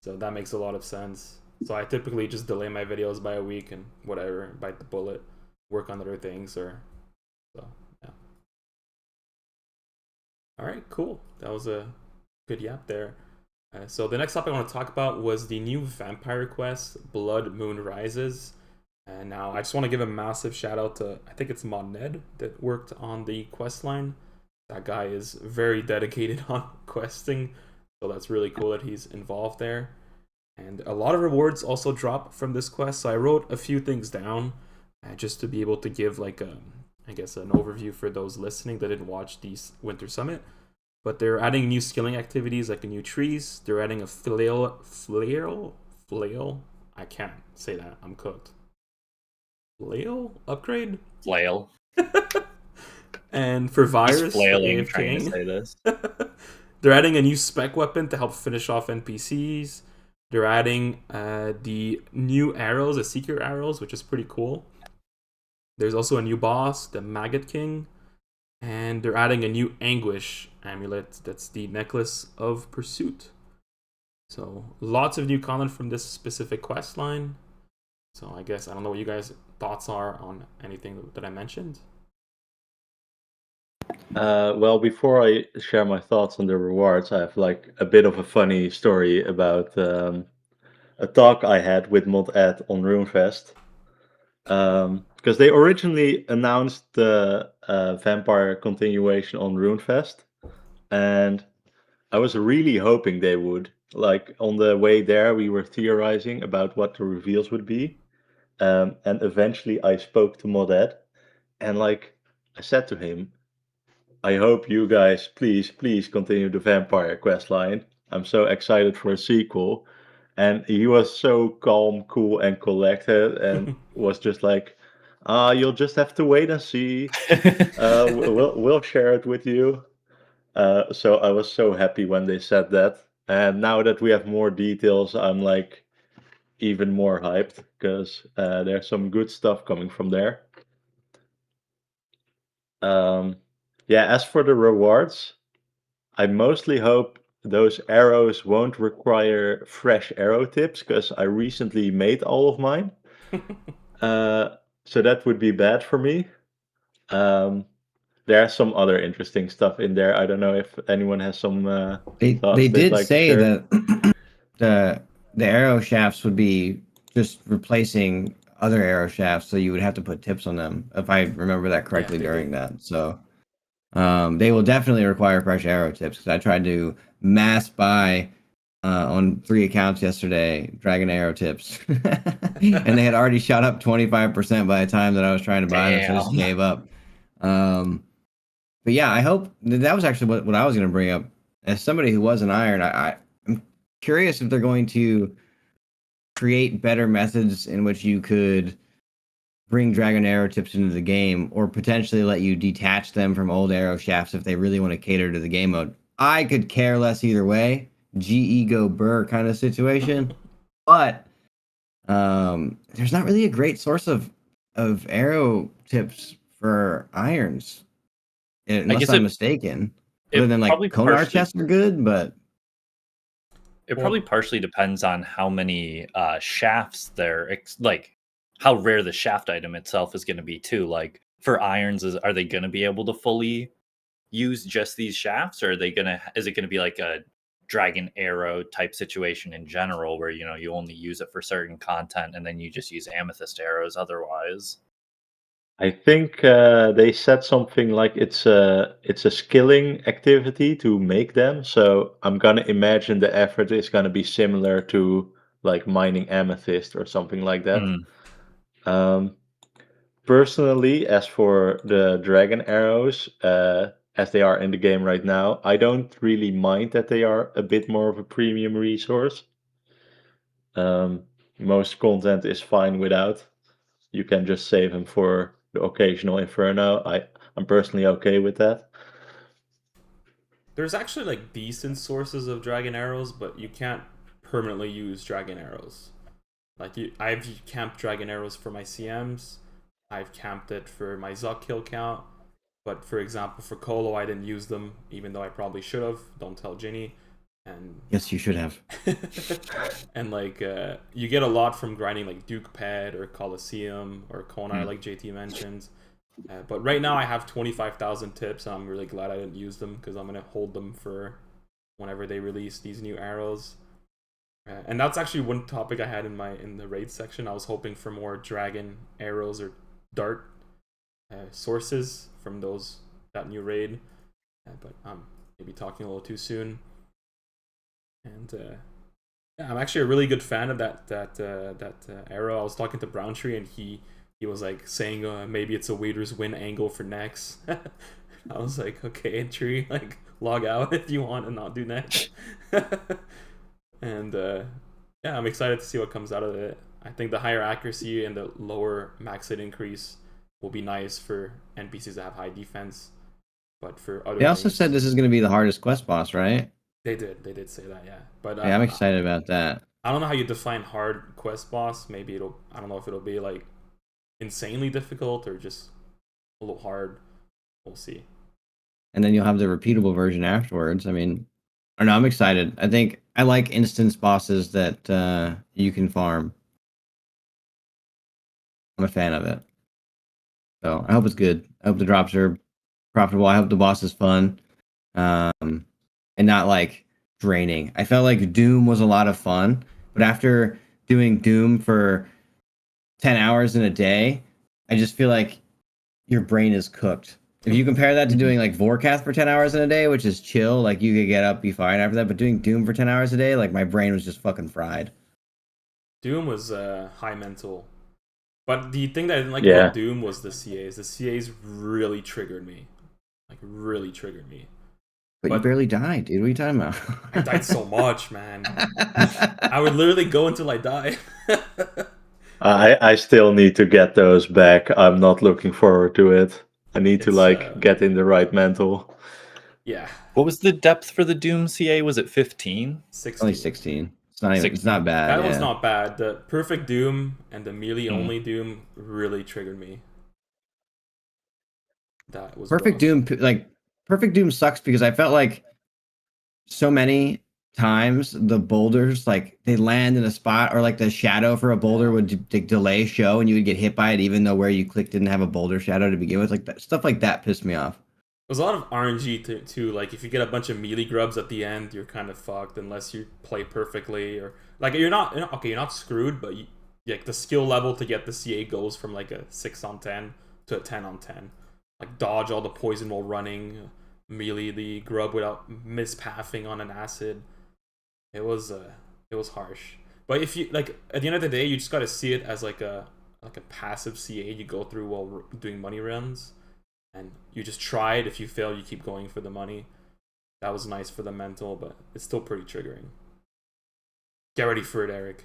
So that makes a lot of sense. So I typically just delay my videos by a week and whatever, bite the bullet, work on other things, or so yeah. All right, cool. That was a good yap there. So the next topic I want to talk about was the new vampire quest, Blood Moon Rises. And now I just want to give a massive shout out to, I think it's Mod Ned that worked on the quest line. That guy is very dedicated on questing, so that's really cool that he's involved there. And a lot of rewards also drop from this quest, so I wrote a few things down just to be able to give like I guess an overview for those listening that didn't watch the Winter Summit. But they're adding new skilling activities like the new trees. They're adding a flail. I can't say that. I'm cooked. Flail upgrade. Flail. And for virus, he's flailing trying to say this. They're adding a new spec weapon to help finish off NPCs. They're adding the new arrows, the Seeker arrows, which is pretty cool. There's also a new boss, the Maggot King. And they're adding a new Anguish amulet. That's the Necklace of Pursuit. So lots of new content from this specific quest line. So I guess I don't know what you guys' thoughts are on anything that I mentioned. Well, before I share my thoughts on the rewards, I have like a bit of a funny story about a talk I had with Mod Ed on RuneFest. Because they originally announced the vampire continuation on RuneFest, and I was really hoping they would. Like on the way there, we were theorizing about what the reveals would be, and eventually I spoke to Mod Ed, and like I said to him, I hope you guys please continue the vampire quest line. I'm so excited for a sequel. And he was so calm, cool, and collected, and was just like, you'll just have to wait and see. We'll share it with you. So I was so happy when they said that. And now that we have more details, I'm like even more hyped because there's some good stuff coming from there. Yeah, as for the rewards, I mostly hope those arrows won't require fresh arrow tips because I recently made all of mine. So that would be bad for me. There's some other interesting stuff in there. I don't know if anyone has some thoughts They they'd did like to say share. that the arrow shafts would be just replacing other arrow shafts, so you would have to put tips on them, if I remember that correctly during that. So they will definitely require fresh arrow tips because I tried to mass buy on 3 accounts yesterday dragon arrow tips, and they had already shot up 25% by the time that I was trying to buy them, so I just gave up. But yeah, I hope that was actually what I was going to bring up. As somebody who was an iron, I'm curious if they're going to create better methods in which you could bring dragon arrow tips into the game, or potentially let you detach them from old arrow shafts if they really want to cater to the game mode. I could care less either way. GE go burr kind of situation. But there's not really a great source of arrow tips for irons, unless I'm mistaken. Other than like Konar chests are good, but it probably partially depends on how many shafts there, like how rare the shaft item itself is going to be too. Like for irons, are they going to be able to fully use just these shafts, or is it gonna be like a dragon arrow type situation in general, where you only use it for certain content and then you just use amethyst arrows otherwise? I think they said something like it's a skilling activity to make them. So I'm gonna imagine the effort is gonna be similar to like mining amethyst or something like that. Mm, Um, Personally, as for the dragon arrows, as they are in the game right now, I don't really mind that they are a bit more of a premium resource. Um, Most content is fine without. You can just save them for the occasional inferno. I'm personally okay with that. There's actually like decent sources of dragon arrows, but you can't permanently use dragon arrows. I've camped dragon arrows for my CMs. I've camped it for my Zuck kill count. But for example, for Colo, I didn't use them, even though I probably should have. Don't tell Ginny. And Yes, you should have. and like you get a lot from grinding like Duke Ped or Coliseum or Konar, mm. like JT mentioned. But right now I have 25,000 tips, and I'm really glad I didn't use them because I'm gonna hold them for whenever they release these new arrows. And that's actually one topic I had in the raid section. I was hoping for more dragon arrows or dart sources from that new raid, but I'm maybe talking a little too soon. And yeah, I'm actually a really good fan of that arrow. I was talking to Browntree, and he was like saying maybe it's a waiter's win angle for next. I was like, okay, Tree, like log out if you want and not do next. And yeah, I'm excited to see what comes out of it. I think the higher accuracy and the lower max hit increase will be nice for NPCs that have high defense. But for other They also lanes, said this is going to be the hardest quest boss, right? they did say that, yeah. But Yeah, I'm excited about that. I don't know how you define hard quest boss. Maybe I don't know if it'll be like insanely difficult or just a little hard. We'll see. And then you'll have the repeatable version afterwards. I mean, I don't know. I'm excited. I think I like instance bosses that you can farm. I'm a fan of it. So I hope it's good. I hope the drops are profitable. I hope the boss is fun, and not like draining. I felt like Doom was a lot of fun, but after doing Doom for 10 hours in a day, I just feel like your brain is cooked. If you compare that to doing like Vorkath for 10 hours in a day, which is chill, like you could get up, be fine after that, but doing Doom for 10 hours a day, like my brain was just fucking fried. Doom was high mental. But the thing that I didn't like Yeah. about Doom was the CAs. The CAs really triggered me. Like, really triggered me. But you But- barely died, dude. What are you talking about? I died so much, man. I would literally go until I die. I still need to get those back. I'm not looking forward to it. I need to It's, get in the right mental. Yeah, What was the depth for the Doom CA? Was it 15? 16. Only 16. It's not even. It's not bad. That yeah. one's not bad. The Perfect Doom and the melee only Doom really triggered me. That was Perfect rough. Doom. Like Perfect Doom sucks because I felt like so many times the boulders like they land in a spot or like the shadow for a boulder would delay show and you would get hit by it even though where you clicked didn't have a boulder shadow to begin with. Like that, stuff like that pissed me off. There's a lot of RNG too. Like if you get a bunch of melee grubs at the end, you're kind of fucked unless you play perfectly or like you're not okay. You're not screwed, but like the skill level to get the CA goes from like a 6/10 to a 10/10. Like dodge all the poison while running, melee the grub without mispathing on an acid. It was harsh. But if you like at the end of the day, you just gotta see it as like a passive CA you go through while doing money runs. And you just try it. If you fail, you keep going for the money. That was nice for the mental, but it's still pretty triggering. Get ready for it, Eric.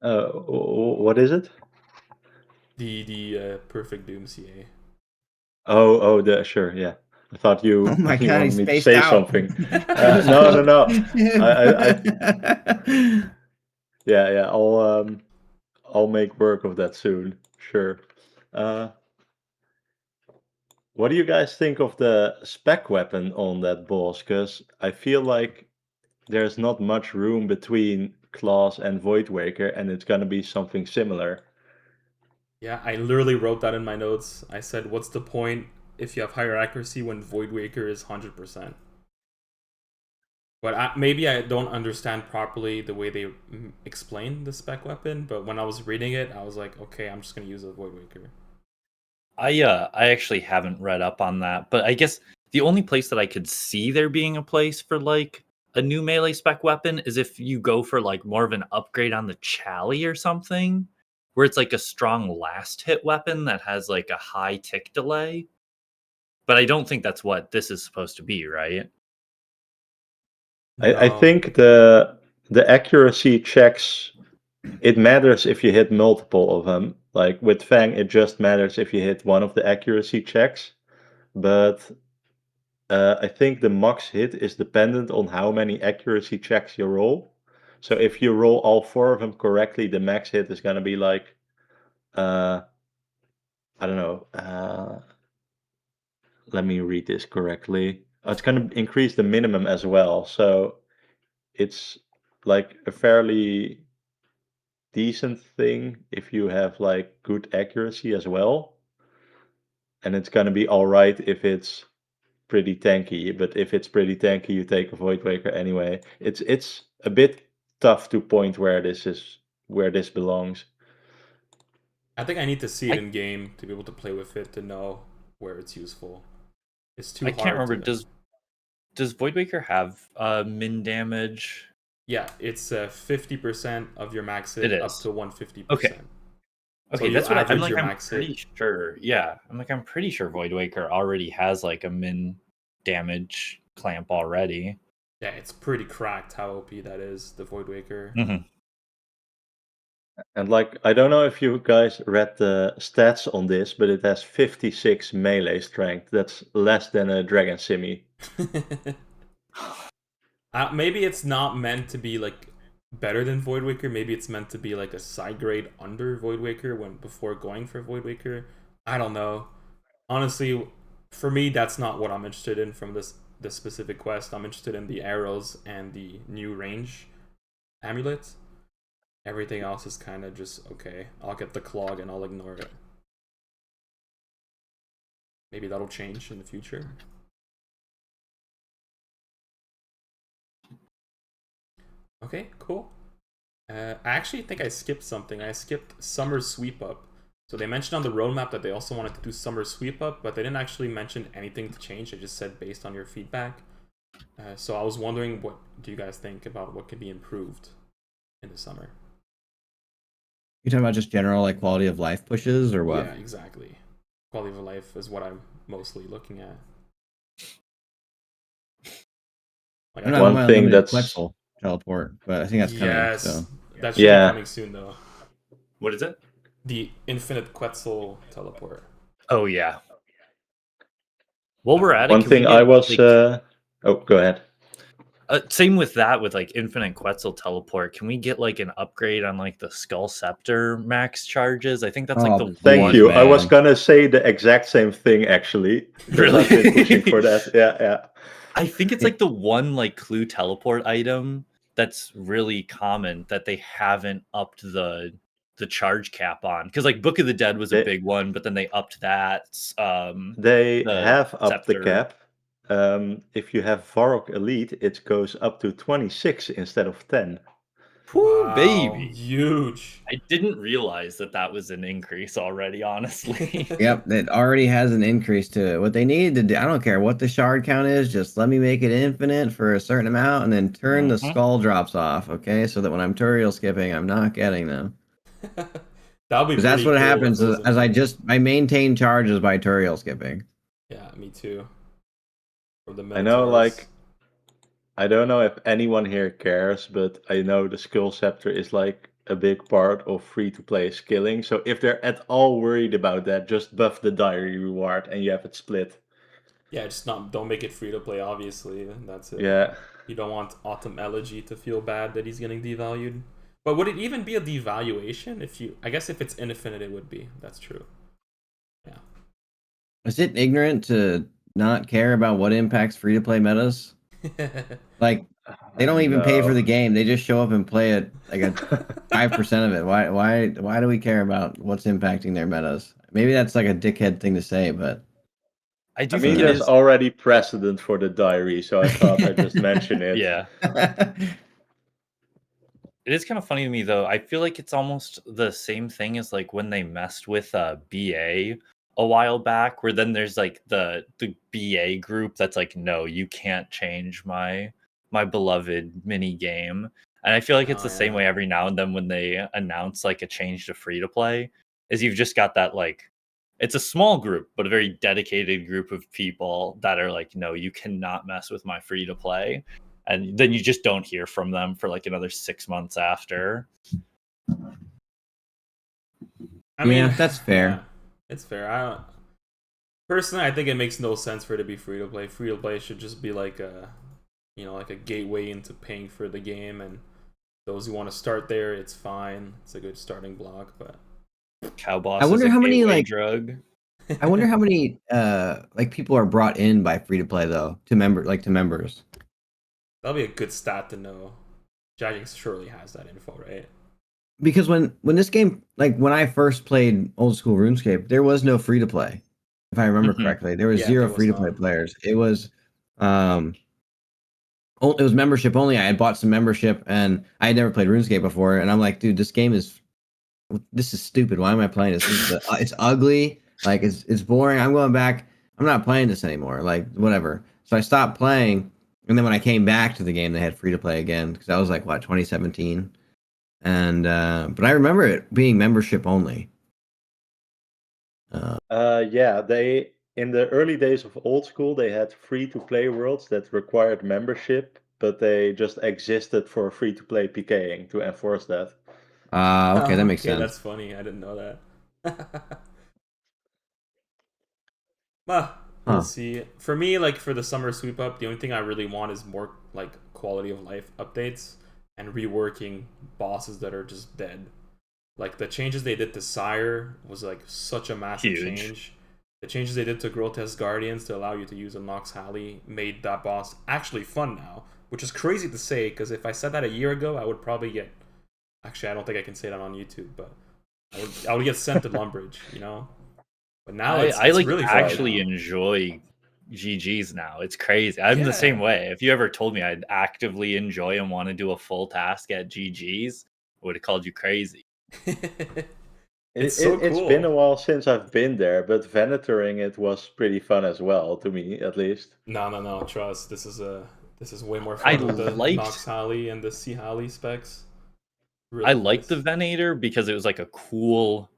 What is it? The Perfect Doom CA. Sure, yeah. I thought you Oh my you god, wanted he's me to spaced say out. something. No. Yeah. I'll make work of that soon. Sure. What do you guys think of the spec weapon on that boss? Because I feel like there's not much room between Claws and Voidwaker, and it's gonna be something similar. Yeah, I literally wrote that in my notes. I said, "What's the point if you have higher accuracy when Void Waker is 100%. But maybe I don't understand properly the way they explain the spec weapon. But when I was reading it, I was like, okay, I'm just gonna use a Void Waker. I actually haven't read up on that, but I guess the only place that I could see there being a place for like a new melee spec weapon is if you go for like more of an upgrade on the Chally or something, where it's like a strong last hit weapon that has like a high tick delay. But I don't think that's what this is supposed to be, right? I No. think the accuracy checks, it matters if you hit multiple of them. Like with Fang, it just matters if you hit one of the accuracy checks. But I think the max hit is dependent on how many accuracy checks you roll. So if you roll all 4 of them correctly, the max hit is gonna be like, I don't know. Let me read this correctly. It's gonna increase the minimum as well. So it's like a fairly decent thing if you have like good accuracy as well. And it's gonna be alright if it's pretty tanky, but if it's pretty tanky, you take a Void Waker anyway. It's a bit tough to point where this belongs. I think I need to see it I, in game to be able to play with it to know where it's useful. It's too I hard can't remember. to. Does Void Waker have min damage? Yeah, it's 50% of your max hit It up is. to 150%. Okay. So Okay, you that's what I'm average like. your I'm max pretty hit. sure. Yeah, I'm pretty sure Void Waker already has like a min damage clamp already. Yeah, it's pretty cracked how OP that is, the Void Waker. Mm-hmm. And like, I don't know if you guys read the stats on this, but it has 56 melee strength. That's less than a Dragon Simi. Maybe it's not meant to be like better than Void Waker. Maybe it's meant to be like a side grade under Void Waker before going for Void Waker. I don't know. Honestly, for me, that's not what I'm interested in from this specific quest. I'm interested in the arrows and the new range amulet. Everything else is kind of just okay. I'll get the clog and I'll ignore it. Maybe that'll change in the future. Okay, cool. I actually think I skipped something. I skipped Summer Sweep Up. So they mentioned on the roadmap that they also wanted to do Summer Sweep Up, but they didn't actually mention anything to change. They just said based on your feedback. So I was wondering, what do you guys think about what could be improved in the summer? You talking about just general like quality of life pushes or what? Yeah, exactly. Quality of life is what I'm mostly looking at. Like, I'm not One on my thing unlimited that's Quetzal teleport, but I think that's coming. yes, So that should be Yeah. coming soon though. What is it? The infinite Quetzal teleport. Oh yeah. While we're at it, one can we thing get, I was. like, Oh, go ahead. same with that, with like infinite Quetzal teleport. Can we get like an upgrade on like the Skull Scepter max charges? I think that's like Oh, the Thank one. you. I was man. gonna say the exact same thing actually. 'Cause Really? I've been pushing for that. Yeah. I think it's like the one like clue teleport item that's really common that they haven't upped the charge cap on, because like Book of the Dead was a They big one, but then they upped that. they The have upped the scepter. cap. If you have Varrock Elite, it goes up to 26 instead of 10. Whoo, Wow, baby! huge. I didn't realize that was an increase already. Honestly, Yep, it already has an increase to it. What they need to do, I don't care what the shard count is, just let me make it infinite for a certain amount and then turn the Mhm. skull drops off, okay? So that when I'm tutorial skipping, I'm not getting them. That would be Because that's pretty what cool happens if it was as infinite. I maintain charges by tutorial skipping. Yeah, me too. For the I know, Minotaurs. like, I don't know if anyone here cares, but I know the Skull Scepter is like a big part of free-to-play skilling. So if they're at all worried about that, just buff the diary reward and you have it split. Yeah, just don't make it free to play. Obviously, and that's it. Yeah. You don't want Autumn Elegy to feel bad that he's getting devalued. But would it even be a devaluation if you? I guess if it's infinite, it would be. That's true. Yeah. Is it ignorant to not care about what impacts free to play metas? Like they don't even pay for the game; they just show up and play it like a 5% of it. Why do we care about what's impacting their metas? Maybe that's like a dickhead thing to say, but I do I think mean, it there's is. already precedent for the diary, so I thought I'd just mention it. Yeah. It is kind of funny to me though. I feel like it's almost the same thing as like when they messed with BA a while back, where then there's like the BA group that's like, no, you can't change my beloved mini game. And I feel like it's Oh, the same way yeah. every now and then when they announce like a change to free to play, is you've just got that like it's a small group, but a very dedicated group of people that are like, no, you cannot mess with my free to play. And then you just don't hear from them for like another 6 months after. I mean, Yeah, that's fair. Yeah, it's fair. Personally, I think it makes no sense for it to be free to play. Free to play should just be like a, like a gateway into paying for the game, and those who want to start there, it's fine. It's a good starting block, but Cow Boss I wonder is a how many gateway like drug. I wonder how many like people are brought in by free to play though to members. that'll be a good stat to know. Jagex surely has that info, right? Because when this game, like when I first played old school RuneScape, there was no free to play. If I remember Mhm. correctly, there was Yeah, zero there was free to play none. players. It was it was membership only. I had bought some membership and I had never played RuneScape before, and I'm like, dude, this is stupid. Why am I playing this? It's ugly. Like it's boring. I'm going back. I'm not playing this anymore. Like whatever. So I stopped playing, and then when I came back to the game, they had free to play again because that was like what 2017. And but I remember it being membership only. Yeah, they in the early days of old school, they had free-to-play worlds that required membership, but they just existed for free-to-play PKing to enforce that. Okay, that makes Okay, sense. that's funny. I didn't know that. Well, we'll Huh. see. For me, like for the summer sweep up, the only thing I really want is more like quality of life updates and reworking bosses that are just dead. Like the changes they did to Sire was like such a massive Huge. change. The changes they did to Grotesque Guardians to allow you to use a Nox Halley made that boss actually fun now, which is crazy to say because if I said that a year ago, I would probably get. Actually, I don't think I can say that on YouTube, but I would get sent to Lumbridge, you know. But now I it's like really fun actually now. enjoy GGs now. It's crazy. I'm the same Yeah. way. If you ever told me I'd actively enjoy and want to do a full task at GGs, I would have called you crazy. It's so It's been a cool. while since I've been there, but venturing it was pretty fun as well, to me at least. No. Trust. This is way more I fun with the Nox liked Halley and the Sea Halley specs. I Really liked the nice. Venator because it was like a cool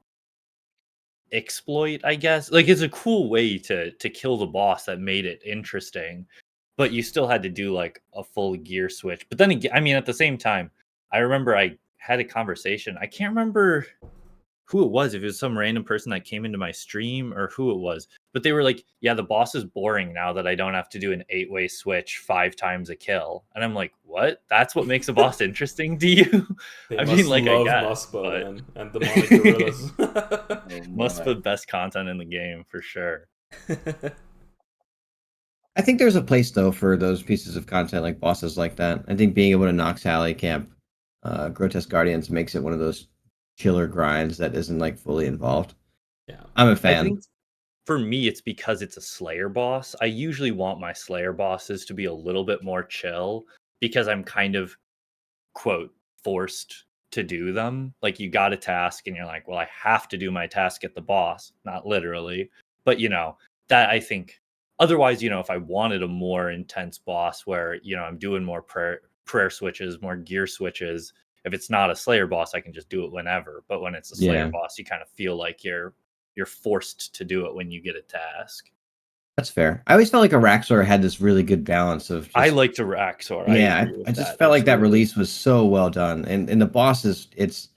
exploit, I guess. Like it's a cool way to kill the boss that made it interesting, but you still had to do like a full gear switch. But then again, I mean, at the same time, I remember I had a conversation. I can't remember who it was, if it was some random person that came into my stream or who it was, but they were like, yeah, the boss is boring now that I don't have to do an 8-way switch 5 times a kill. And I'm like, what? That's what makes a boss interesting to you? They I mean, must like, I love guess, Muspo but then and demonic gorillas. Oh must my. be best content in the game for sure. I think there's a place though for those pieces of content like bosses like that. I think being able to Nox Alley camp Grotesque Guardians makes it one of those chiller grinds that isn't like fully involved. Yeah. I'm a I fan. think for me, it's because it's a Slayer boss. I usually want my Slayer bosses to be a little bit more chill because I'm kind of quote forced to do them. Like you got a task and you're like, well, I have to do my task at the boss, not literally, but that I think otherwise, if I wanted a more intense boss where, I'm doing more prayer switches, more gear switches, if it's not a Slayer boss, I can just do it whenever. But when it's a Slayer Yeah, boss, you kind of feel like you're forced to do it when you get a task. that's fair. I always felt like Araxor had this really good balance of I just liked Araxor. I yeah. agree I with just that. felt like that Absolutely. release was so well done, and the bosses it's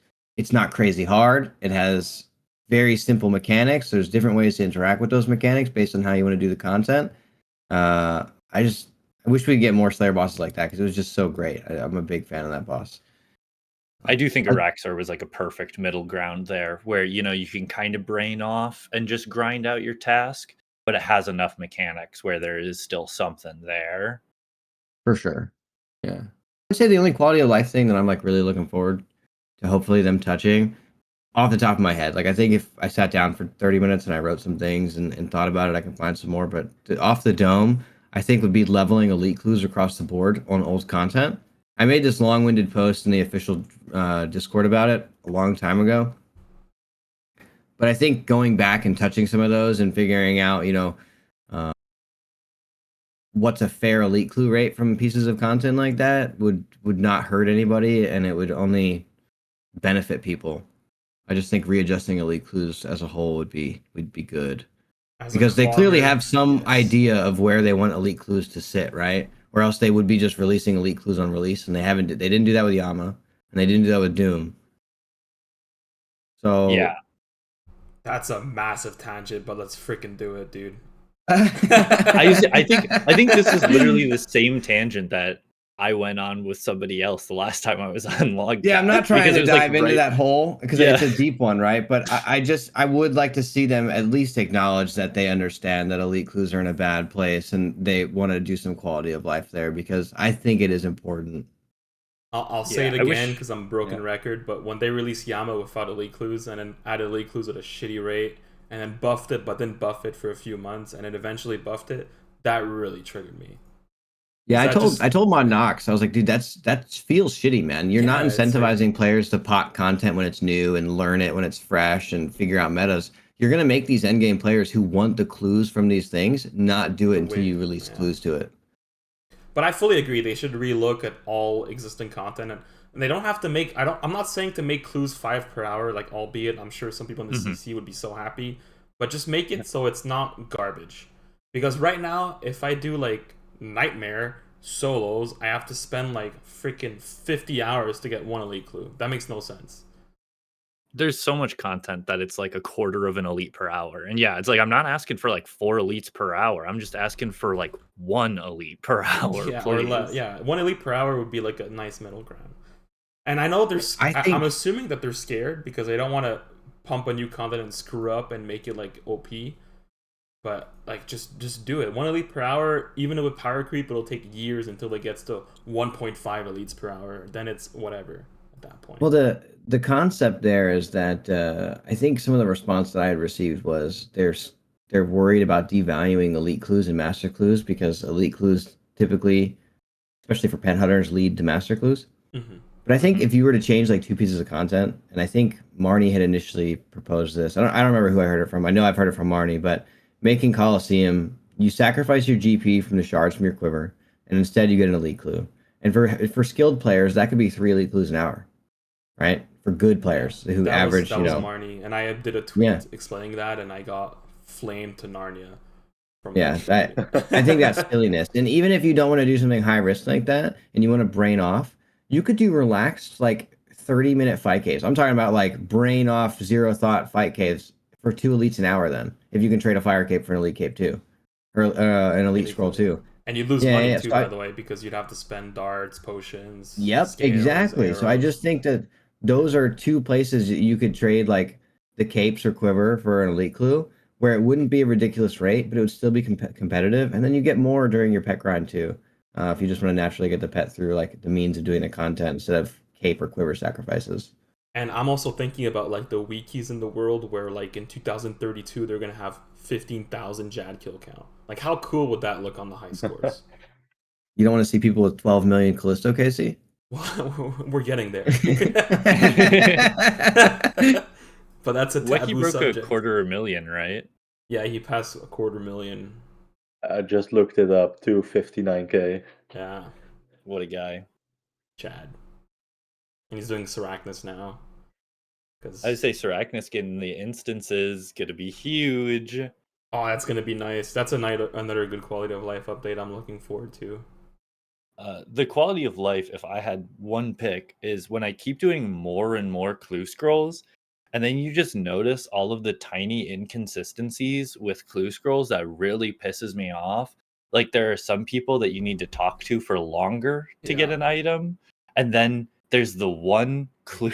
not crazy hard. It has very simple mechanics. There's different ways to interact with those mechanics based on how you want to do the content. I wish we'd get more Slayer bosses like that because it was just so great. I'm a big fan of that boss. I do think I- Araxar was like a perfect middle ground there where, you can kind of brain off and just grind out your task, but it has enough mechanics where there is still something there. For sure. Yeah. I'd say the only quality of life thing that I'm like really looking forward to hopefully them touching off the top of my head. Like, I think if I sat down for 30 minutes and I wrote some things and thought about it, I can find some more. But off the dome, I think would be leveling elite clues across the board on old content. I made this long-winded post in the official Discord about it a long time ago. But I think going back and touching some of those and figuring out, what's a fair elite clue rate from pieces of content like that would not hurt anybody, and it would only benefit people. I just think readjusting elite clues as a whole would be good, As a because they clearly clogger, have some yes. idea of where they want elite clues to sit, right? Or else they would be just releasing elite clues on release, and they didn't do that with Yama, and they didn't do that with Doom. So Yeah. That's a massive tangent, but let's freaking do it, dude. I think this is literally the same tangent that I went on with somebody else the last time I was on LogCast. Yeah, I'm not trying because it to was, like, dive into right- that hole because Yeah. it's a deep one, right? But I would like to see them at least acknowledge that they understand that elite clues are in a bad place and they want to do some quality of life there, because I think it is important. I'll say it I wish- again because I'm a broken record, but when they released Yama without elite clues and then added elite clues at a shitty rate and then buffed it but didn't buff it for a few months and then eventually buffed it, that really triggered me. Yeah, Is that I told Mod Knox, I was like, dude, that feels shitty, man. You're not Yeah, it's like- incentivizing players to pot content when it's new and learn it when it's fresh and figure out metas. You're gonna make these endgame players who want the clues from these things not do it until Wait, you release yeah. clues to it. But I fully agree. They should relook at all existing content, and they don't have to make. I'm not saying to make clues 5 per hour. Like, albeit I'm sure some people in the CC would be so happy. But just make it so it's not garbage. Because right now, if I do like Nightmare solos, I have to spend like freaking 50 hours to get one elite clue. That makes no sense. There's so much content that it's like a quarter of an elite per hour. And yeah, it's like I'm not asking for like 4 elites per hour. I'm just asking for like 1 elite per hour. Yeah, please. yeah, one elite per hour would be like a nice middle ground. And I know I'm assuming that they're scared because they don't want to pump a new content and screw up and make it like OP. But like just do it. 1 elite per hour, even with power creep, it'll take years until it gets to 1.5 elites per hour. Then it's whatever at that point. Well, the concept there is that I think some of the response that I had received was they're worried about devaluing elite clues and master clues, because elite clues typically, especially for pen hunters, lead to master clues. Mm-hmm. But I think if you were to change like 2 pieces of content, and I think Marnie had initially proposed this. I don't remember who I heard it from. I know I've heard it from Marnie, but making Coliseum, you sacrifice your GP from the shards from your quiver, and instead you get an elite clue. And for skilled players, that could be 3 elite clues an hour, right? For good players who average, that was Marnie, and I did a tweet explaining that, and I got flamed to Narnia. I think that's silliness. And even if you don't want to do something high risk like that, and you want to brain off, you could do relaxed like 30-minute fight caves. I'm talking about like brain off, zero thought fight caves for 2 elites an hour. Then, if you can trade a fire cape for an elite cape too, or an elite scroll too. And you'd lose money too, by the way, because you'd have to spend darts, potions. Yep, scales, exactly. arrows. So I just think that those are 2 places that you could trade like the capes or quiver for an elite clue, where it wouldn't be a ridiculous rate, but it would still be competitive, and then you get more during your pet grind too. If you just want to naturally get the pet through like the means of doing the content instead of cape or quiver sacrifices. And I'm also thinking about like the wikis in the world where like in 2032 they're gonna have 15,000 Jad kill count. Like, how cool would that look on the high scores? You don't want to see people with 12 million Callisto, Casey? We're getting there. But that's a taboo broke subject. 250,000, right? Yeah, he passed 250,000. I just looked it up, 259K. Yeah, What a guy. Chad. And he's doing Sarachnis now. I'd say Sarachnis getting the instances gonna be huge. Oh, that's gonna be nice. That's another good quality of life update I'm looking forward to. The quality of life, if I had one pick, is when I keep doing more and more clue scrolls, and then you just notice all of the tiny inconsistencies with clue scrolls that really pisses me off. Like, there are some people that you need to talk to for longer to get an item, and then there's the one clue.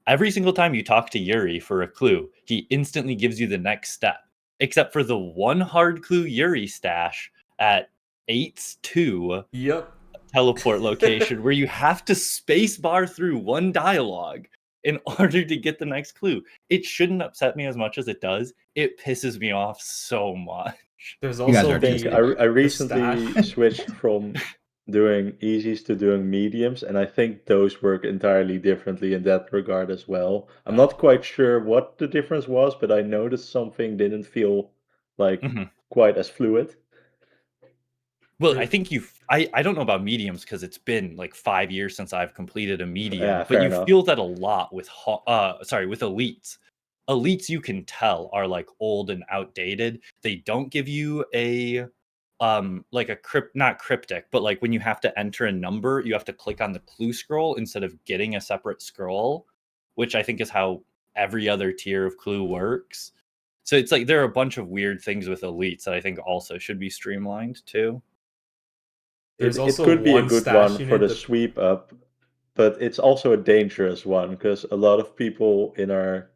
Every single time you talk to Yuri for a clue, he instantly gives you the next step, except for the one hard clue Yuri stash at 8's 2 Yep. teleport location where you have to space bar through one dialogue. in order to get the next clue. It shouldn't upset me as much as it does. It pisses me off so much. There's You guys also are I think just- I the recently stash. switched from doing easies to doing mediums, and I think those work entirely differently in that regard as well. I'm not quite sure what the difference was, but I noticed something didn't feel like Mhm. quite as fluid. Well, I There's- think I don't know about mediums because it's been like 5 years since I've completed a medium, Yeah, but fair you enough. feel that a lot with with elites. Elites you can tell are like old and outdated. They don't give you a like a not cryptic, but like when you have to enter a number, you have to click on the clue scroll instead of getting a separate scroll, which I think is how every other tier of clue works. So it's like there are a bunch of weird things with elites that I think also should be streamlined too. There's It also could be a one good stash one for unit the that sweep up, but it's also a dangerous one because a lot of people in our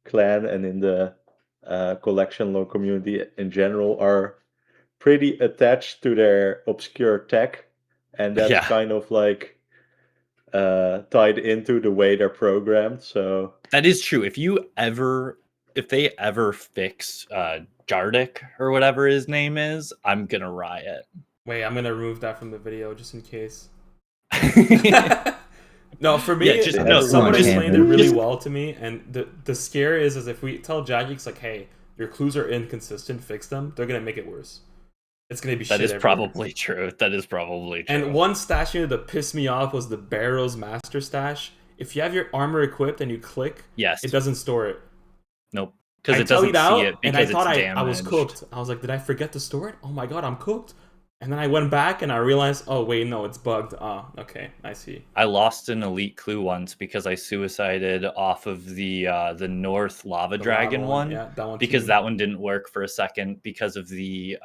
clan and in the collection law community in general are pretty attached to their obscure tech, and that's Yeah, kind of like tied into the way they're programmed. So that is true. If they ever fix Jardik or whatever his name is, I'm gonna riot. wait, I'm gonna remove that from the video just in case. Yeah, No, for me, just no, someone just- explained it really just- well to me, and the scare is if we tell Jagix like, hey, your clues are inconsistent, fix them, they're gonna make it worse. It's gonna be that shit is everywhere. probably true. That is probably true. And one stash unit that pissed me off was the Barrow's Master Stash. If you have your armor equipped and you click, Yes, it doesn't store it. nope, I because it tallied doesn't see out, it and I because thought it's I was damaged. cooked. I was like, did I forget to store it? Oh my god, I'm cooked. And then I went back and I realized, oh wait, no, it's bugged. Ah, okay, I see. I lost an elite clue once because I suicided off of the North Lava The Dragon lava one yeah, that one because too. that one didn't work for a second because of the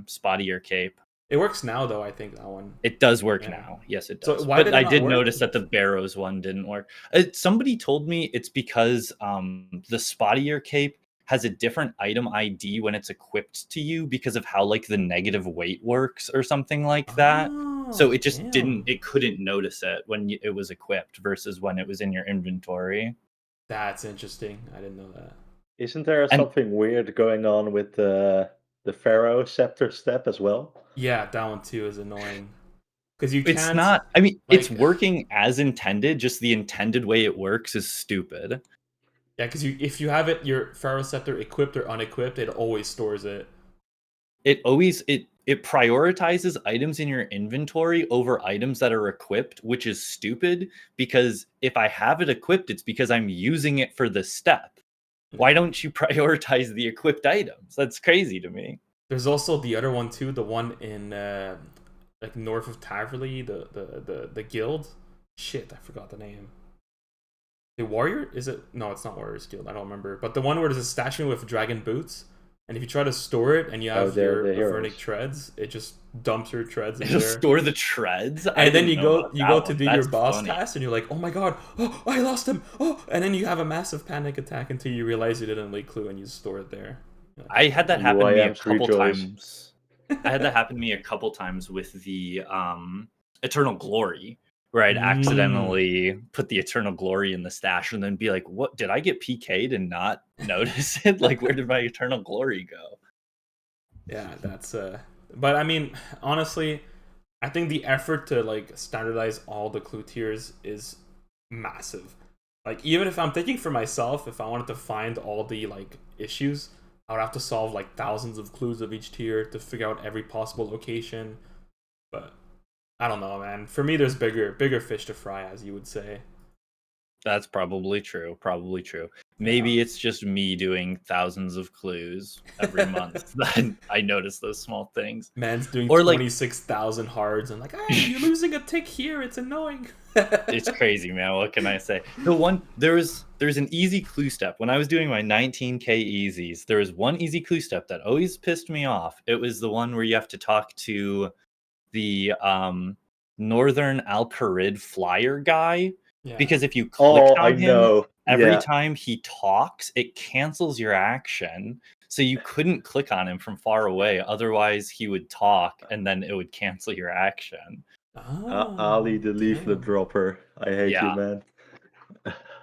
spottier cape. It works now though. I think that one. It does work Yeah. now. Yes, it So does. why But did it I not did work? notice that the Barrows one didn't work. Somebody told me it's because the spottier cape has a different item ID when it's equipped to you because of how like the negative weight works or something like that. So Oh, it just damn. it couldn't notice it when it was equipped versus when it was in your inventory. That's interesting. I didn't know that. isn't there And- something weird going on with the Pharaoh scepter step as well? Yeah, that one too is annoying. Because you It's can't. not, I mean, it's like- working as intended, just the intended way it works is stupid. Yeah, because if you have it, your Pharaoh Scepter equipped or unequipped, it always stores it. It always it prioritizes items in your inventory over items that are equipped, which is stupid because if I have it equipped, it's because I'm using it for the step. Why don't you prioritize the equipped items? That's crazy to me. There's also the other one too, the one in like north of Taverley, the guild. Shit, I forgot the name. The warrior? Is it? No, it's not Warrior's Guild. I don't remember. But the one where there's a statue with dragon boots, and if you try to store it and you have they're the your heroes. Avernic treads, it just dumps your treads in It'll there. store the treads. I And then didn't you know go about you that go one. to do That's your boss funny. task, and you're like, oh my god, oh I lost him, oh, and then you have a massive panic attack until you realize you didn't leak clue and you store it there. I had that happen to me a UIMs couple rejoice. times. I had that happen to me a couple times with the Eternal Glory, where I'd accidentally put the Eternal Glory in the stash and then be like, "What? Did I get PK'd and not notice it? Like, where did my Eternal Glory go?" Yeah, that's but I mean, honestly, I think the effort to like standardize all the clue tiers is massive. Like even if I'm thinking for myself, if I wanted to find all the like issues, I would have to solve like thousands of clues of each tier to figure out every possible location. But I don't know, man. For me, there's bigger fish to fry, as you would say. That's probably true. Probably true. Maybe it's just me doing thousands of clues every month that I notice those small things. Man's doing Or, like- 26,000 hards and like, hey, you're losing a tick here. It's annoying. It's crazy, man. What can I say? There's an easy clue step. When I was doing my 19k easies, there was one easy clue step that always pissed me off. It was the one where you have to talk to the Northern Al-Kharid flyer guy. Yeah. Because if you click Oh, on I him know. every Yeah. time he talks, it cancels your action. So you couldn't click on him from far away. Otherwise, he would talk and then it would cancel your action. Oh, Ali the leaflet damn. dropper. I hate Yeah. you, man.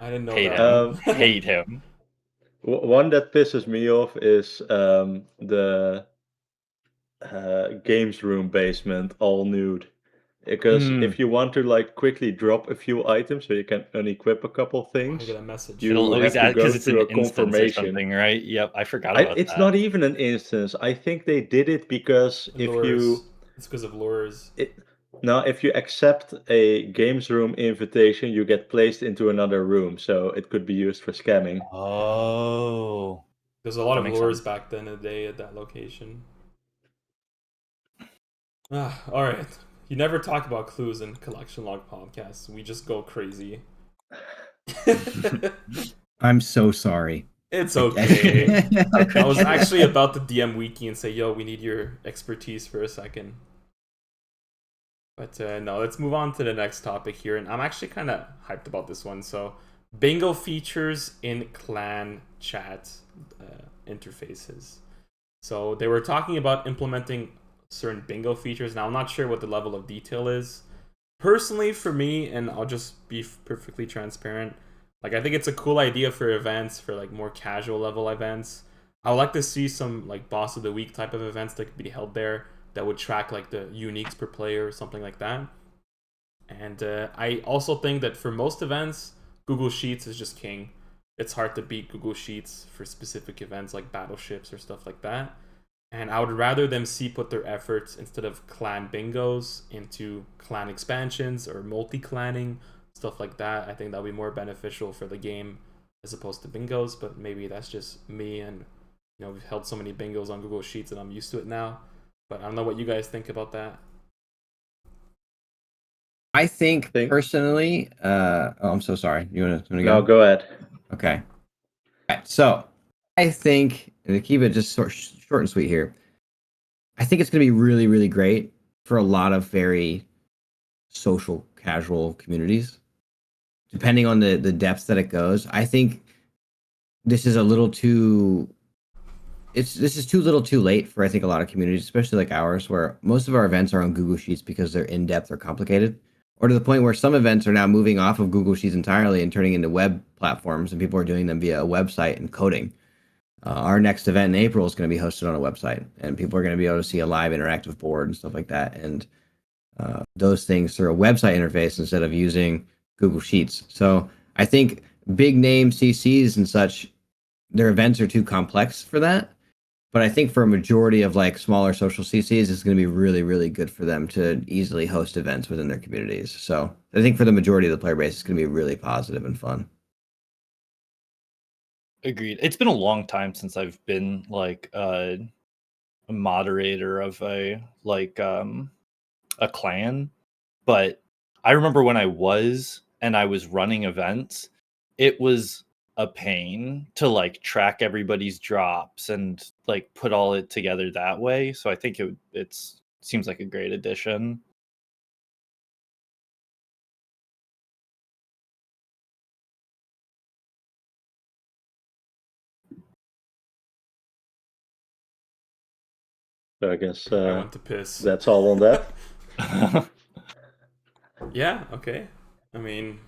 I didn't know Hate that him. one. Hate him. One that pisses me off is the games room basement all nude. Because Mm, if you want to like quickly drop a few items so you can unequip a couple I get things, a message. it'll you always have to add go because it's an through a instance or confirmation. something, right? Yep, I forgot about It's that. not even an instance. I think they did it because if Lures. you It's because of lures. it, now if you accept a games room invitation, you get placed into another room, so it could be used for scamming. Oh, There's a lot that of makes lures sense. back then in the day at that location. All right. You never talk about clues in collection log podcasts. We just go crazy. I'm so sorry. It's I- okay. I was Okay. actually about to DM Wiki and say, yo, we need your expertise for a second. But no, let's move on to the next topic here. And I'm actually kind of hyped about this one. So, bingo features in clan chat interfaces. So, they were talking about implementing certain bingo features. Now, I'm not sure what the level of detail is. Personally, for me, and I'll just be perfectly transparent, like I think it's a cool idea for events, for like more casual level events. I would like to see some like boss of the week type of events that could be held there that would track like the uniques per player or something like that. And I also think that for most events, Google Sheets is just king. It's hard to beat Google Sheets for specific events like battleships or stuff like that. And I would rather them see put their efforts instead of clan bingos into clan expansions or multi-clanning, stuff like that. I think that would be more beneficial for the game as opposed to bingos, but maybe that's just me and we've held so many bingos on Google Sheets and I'm used to it now. But I don't know what you guys think about that. I think Think? personally, I'm so sorry. You want to No, go? go ahead. Okay. All right. So I think, and to keep it just short and sweet here, I think it's going to be really, really great for a lot of very social, casual communities. Depending on the depth that it goes, I think this is a little too. This is too little, too late for I think a lot of communities, especially like ours, where most of our events are on Google Sheets because they're in depth or complicated, or to the point where some events are now moving off of Google Sheets entirely and turning into web platforms, and people are doing them via a website and coding. Our next event in April is going to be hosted on a website, and people are going to be able to see a live interactive board and stuff like that, and those things through a website interface instead of using Google Sheets. So I think big name CCs and such, their events are too complex for that. But I think for a majority of like smaller social CCs, it's going to be really, really good for them to easily host events within their communities. So I think for the majority of the player base, it's going to be really positive and fun. Agreed. It's been a long time since I've been like a moderator of a clan, but I remember when I was running events, it was a pain to like track everybody's drops and like put all it together that way. So I think it's seems like a great addition. So I guess I went to piss. that's all on that. Yeah, okay. I mean,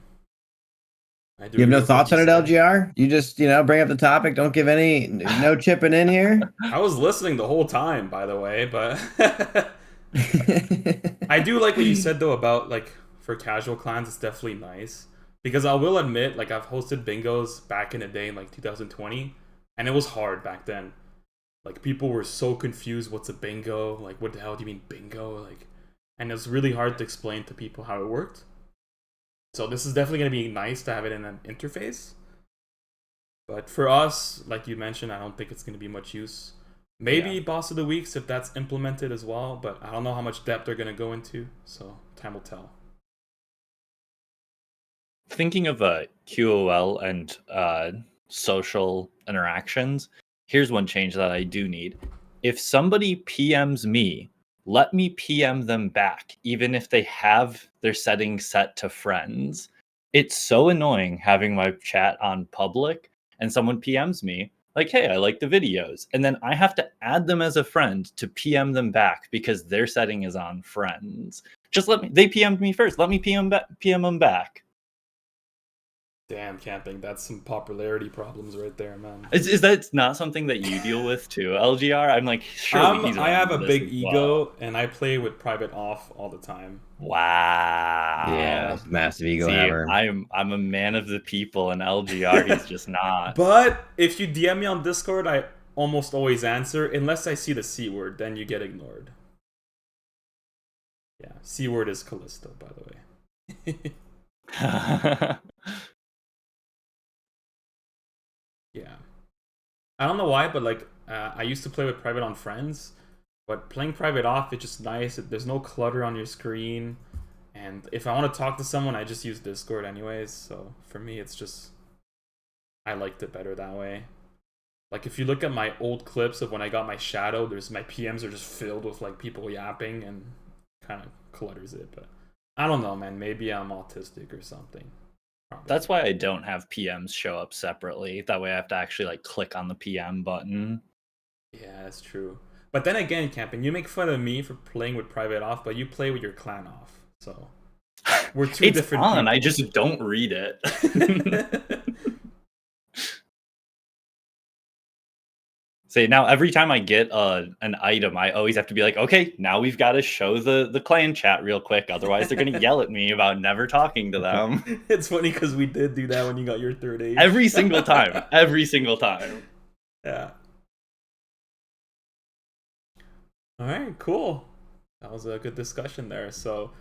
I do You have agree no with what thoughts you on it, said. LGR? You just, bring up the topic. Don't give no chipping in here. I was listening the whole time, by the way, but I do like what you said though about like for casual clans, it's definitely nice because I will admit, like I've hosted bingos back in the day in like 2020, and it was hard back then. Like people were so confused. What's a bingo? Like what the hell do you mean bingo? Like, and it was really hard to explain to people how it worked. So this is definitely gonna be nice to have it in an interface. But for us, like you mentioned, I don't think it's gonna be much use. Maybe Yeah. boss of the weeks if that's implemented as well, but I don't know how much depth they're gonna go into. So time will tell. Thinking of QOL and social interactions, here's one change that I do need. If somebody PMs me, let me PM them back, even if they have their settings set to friends. It's so annoying having my chat on public and someone PMs me, like, hey, I like the videos. And then I have to add them as a friend to PM them back because their setting is on friends. Just they PM'd me first. Let me PM them back. Damn, camping. That's some popularity problems right there, man. Is that not something that you deal with too, LGR? I'm like, surely he's I running have into a this big as ego, well. and I play with private off all the time. Wow. Yeah, massive ego See, haver. I'm a man of the people, and LGR, he's just not. But if you DM me on Discord, I almost always answer, unless I see the C word, then you get ignored. Yeah, C word is Callisto, by the way. Yeah. I don't know why, but like, I used to play with private on friends, but playing private off, it's just nice. There's no clutter on your screen. And if I want to talk to someone, I just use Discord anyways. So for me, it's just, I liked it better that way. Like if you look at my old clips of when I got my shadow, there's my PMs are just filled with like people yapping and kind of clutters it. But I don't know, man. Maybe I'm autistic or something. Probably. That's why I don't have PMs show up separately. That way I have to actually like click on the PM button. Yeah, that's true. But then again, Camping, you make fun of me for playing with private off, but you play with your clan off. So we're two It's different on. people. I just don't read it. Say now, every time I get an item, I always have to be like, okay, now we've got to show the clan chat real quick. Otherwise, they're gonna yell at me about never talking to them. It's funny because we did do that when you got your third age. Every single time. Every single time. Yeah. All right, cool. That was a good discussion there. So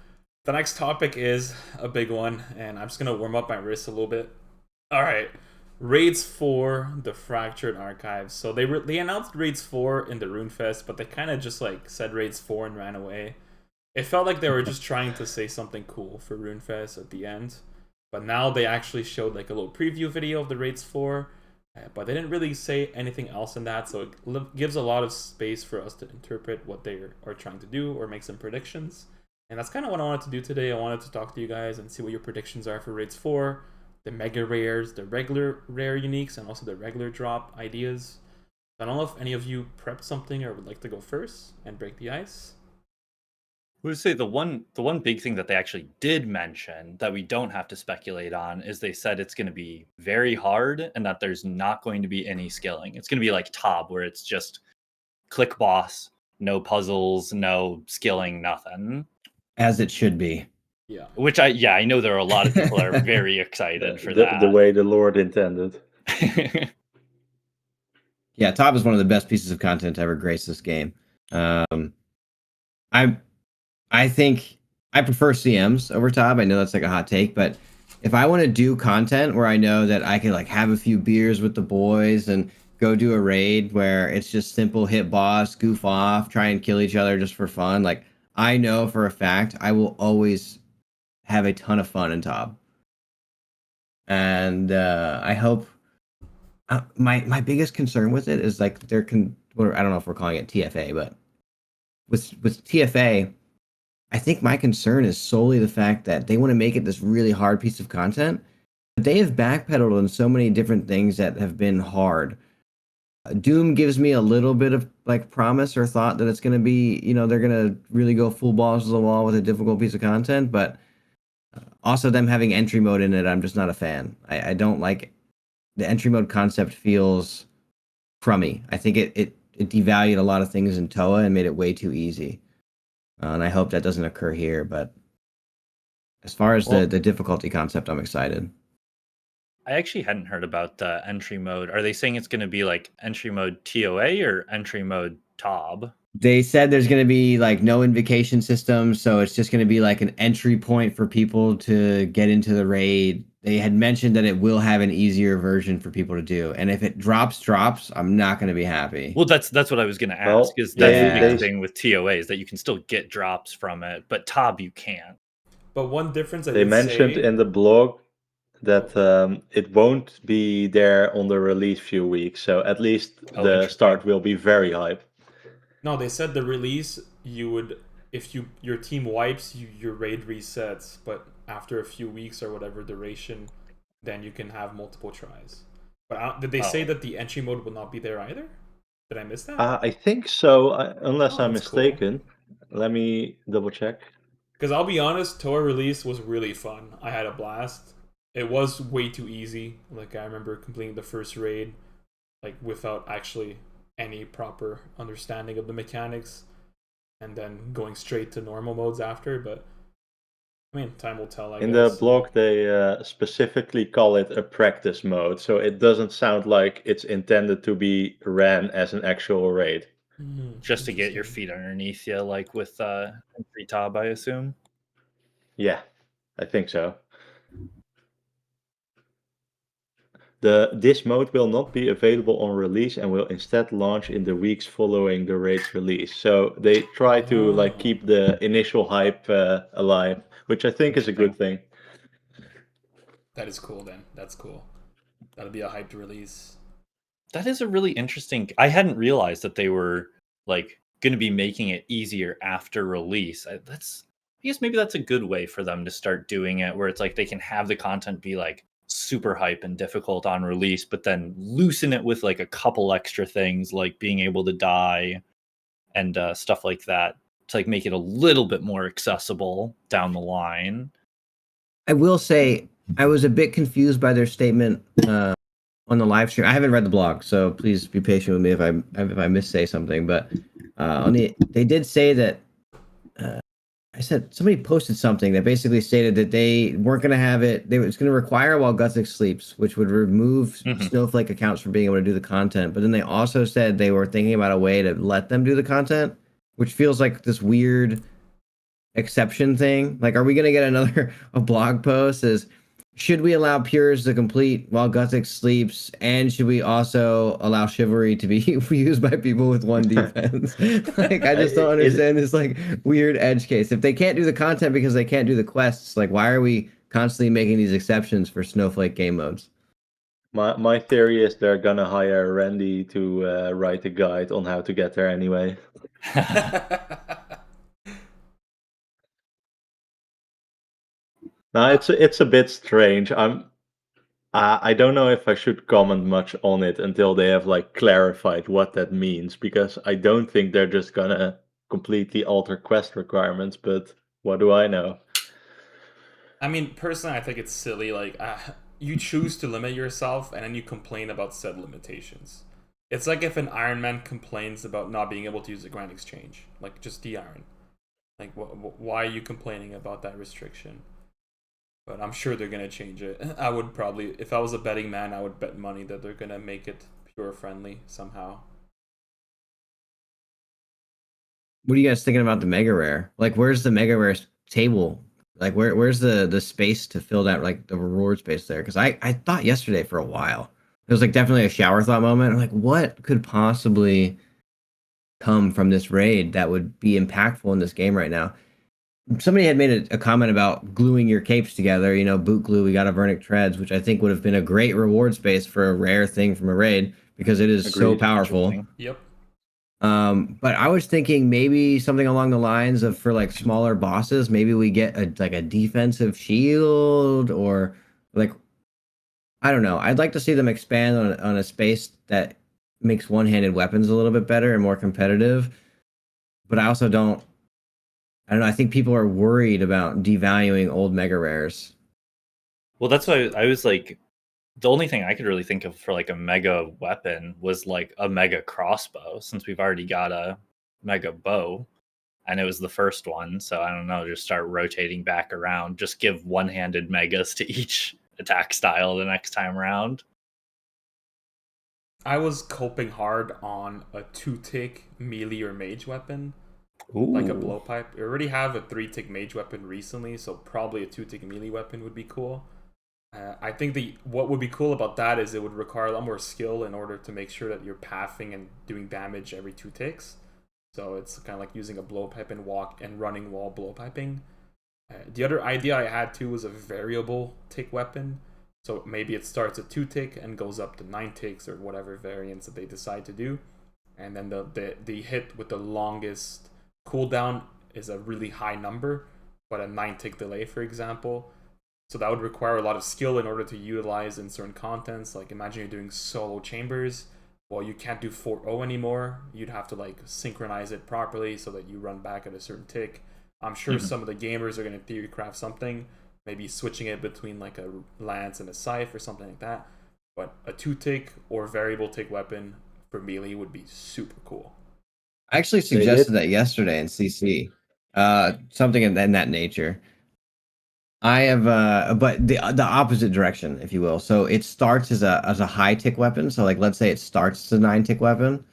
the next topic is a big one, and I'm just gonna warm up my wrists a little bit. All right, Raids 4, the Fractured Archives. So they announced Raids 4 in the RuneFest, but they kind of just like said Raids 4 and ran away. It felt like they were just trying to say something cool for RuneFest at the end. But now they actually showed like a little preview video of the Raids 4, but they didn't really say anything else in that, so it gives a lot of space for us to interpret what they are trying to do or make some predictions. And that's kind of what I wanted to do today. I wanted to talk to you guys and see what your predictions are for Raids 4, the mega rares, the regular rare uniques, and also the regular drop ideas. I don't know if any of you prepped something or would like to go first and break the ice. I would say the one big thing that they actually did mention that we don't have to speculate on is they said it's going to be very hard and that there's not going to be any skilling. It's going to be like Tob, where it's just click boss, no puzzles, no skilling, nothing. As it should be. Yeah. Which I know there are a lot of people that are very excited for that. The way the Lord intended. Yeah, Top is one of the best pieces of content to ever grace this game. I think I prefer CMs over Top. I know that's like a hot take, but if I want to do content where I know that I can like have a few beers with the boys and go do a raid where it's just simple hit boss, goof off, try and kill each other just for fun, like I know for a fact I will always have a ton of fun in Top. And I hope my biggest concern with it is like I don't know if we're calling it TFA, but with TFA, I think my concern is solely the fact that they want to make it this really hard piece of content, but they have backpedaled on so many different things that have been hard. Doom gives me a little bit of like promise or thought that it's going to be, they're going to really go full balls to the wall with a difficult piece of content, but also them having entry mode in it, I'm just not a fan. I don't like the entry mode concept. Feels crummy. I think it devalued a lot of things in Toa and made it way too easy. And I hope that doesn't occur here. But as far as the difficulty concept, I'm excited. I actually hadn't heard about the entry mode. Are they saying it's going to be like entry mode TOA or entry mode TOB? They said there's going to be like no invocation system, so it's just going to be like an entry point for people to get into the raid. They had mentioned that it will have an easier version for people to do, and if it drops, I'm not going to be happy. Well, that's what I was going to ask. Is that's the big thing with TOA is that you can still get drops from it, but TOB you can't. But one difference they mentioned in the blog that it won't be there on the release few weeks, so at least the start will be very hype. No, they said the release you would, if your team wipes, your raid resets, but after a few weeks or whatever duration, then you can have multiple tries. But did they say that the entry mode will not be there either? Did I miss that? I think so, unless I'm that's mistaken. Cool. Let me double check. Because I'll be honest, Toa release was really fun. I had a blast. it was way too easy. Like I remember completing the first raid like without actually any proper understanding of the mechanics, and then going straight to normal modes after. But I mean, time will tell, I In the guess. blog, they specifically call it a practice mode, so it doesn't sound like it's intended to be ran as an actual raid. Just to get your Interesting. feet underneath you, like with Free Tab, I assume. Yeah, I think so. This mode will not be available on release and will instead launch in the weeks following the raid's release. So they try to like Oh, keep the initial hype alive, which I think is a good Interesting. thing. that is cool. Then that's cool. That'll be a hyped release. That is a really interesting. I hadn't realized that they were like going to be making it easier after release. I guess maybe that's a good way for them to start doing it, where it's like they can have the content be like super hype and difficult on release, but then loosen it with like a couple extra things, like being able to die and stuff like that, to like make it a little bit more accessible down the line. I will say I was a bit confused by their statement on the live stream. I haven't read the blog, so please be patient with me if I missay something. But they did say that I said somebody posted something that basically stated that they weren't going to have it. They was going to require while Gutsix sleeps, which would remove Snowflake accounts from being able to do the content. But then they also said they were thinking about a way to let them do the content, which feels like this weird exception thing. Like, are we going to get another a blog post? Is should we allow pures to complete while Gutsix sleeps, and should we also allow chivalry to be used by people with one defense? Like, I just don't understand this like weird edge case. If they can't do the content because they can't do the quests, like why are we constantly making these exceptions for Snowflake game modes? My theory is they're gonna hire Randy to write a guide on how to get there anyway. Now it's a bit strange. I don't know if I should comment much on it until they have like clarified what that means, because I don't think they're just gonna completely alter quest requirements. But what do I know? I mean, personally, I think it's silly. Like, you choose to limit yourself, and then you complain about said limitations. It's like if an Iron Man complains about not being able to use a Grand Exchange, like just de-iron. Like, why are you complaining about that restriction? But I'm sure they're gonna change it. I would probably, if I was a betting man, I would bet money that they're gonna make it pure friendly somehow. What are you guys thinking about the mega rare? Like, where's the mega rare table? Like, where's the space to fill that like the reward space there? Because I thought yesterday for a while it was like definitely a shower thought moment. I'm like, what could possibly come from this raid that would be impactful in this game right now? Somebody had made a comment about gluing your capes together. You know, boot glue. We got a Vernic Treads, which I think would have been a great reward space for a rare thing from a raid because it is so Agreed. powerful. Yep. But I was thinking maybe something along the lines of for like smaller bosses, maybe we get a defensive shield or like I don't know. I'd like to see them expand on a space that makes one-handed weapons a little bit better and more competitive. But I also I don't know. I think people are worried about devaluing old mega rares. Well, that's why I was like, the only thing I could really think of for like a mega weapon was like a mega crossbow, since we've already got a mega bow and it was the first one. So I don't know, just start rotating back around, just give one-handed megas to each attack style the next time around. I was coping hard on a 2-tick melee or mage weapon, like a Ooh. blowpipe. I already have a 3-tick mage weapon recently, so probably a 2-tick melee weapon would be cool. I think what would be cool about that is it would require a lot more skill in order to make sure that you're pathing and doing damage every 2 ticks. So it's kind of like using a blowpipe and walk and running while blowpiping. The other idea I had too was a variable tick weapon. So maybe it starts at 2-tick and goes up to 9 ticks or whatever variants that they decide to do. And then the hit with the longest cooldown is a really high number, but a 9-tick delay, for example. So that would require a lot of skill in order to utilize in certain contents. Like imagine you're doing solo chambers. Well, you can't do 4-0 anymore. You'd have to like synchronize it properly so that you run back at a certain tick. I'm sure some of the gamers are going to theory craft something, maybe switching it between like a lance and a scythe or something like that. But a 2-tick or variable tick weapon for melee would be super cool. I actually suggested that yesterday in CC. Something in that nature. I have, but the opposite direction, if you will. So it starts as a high tick weapon. So like, let's say it starts as a 9-tick weapon,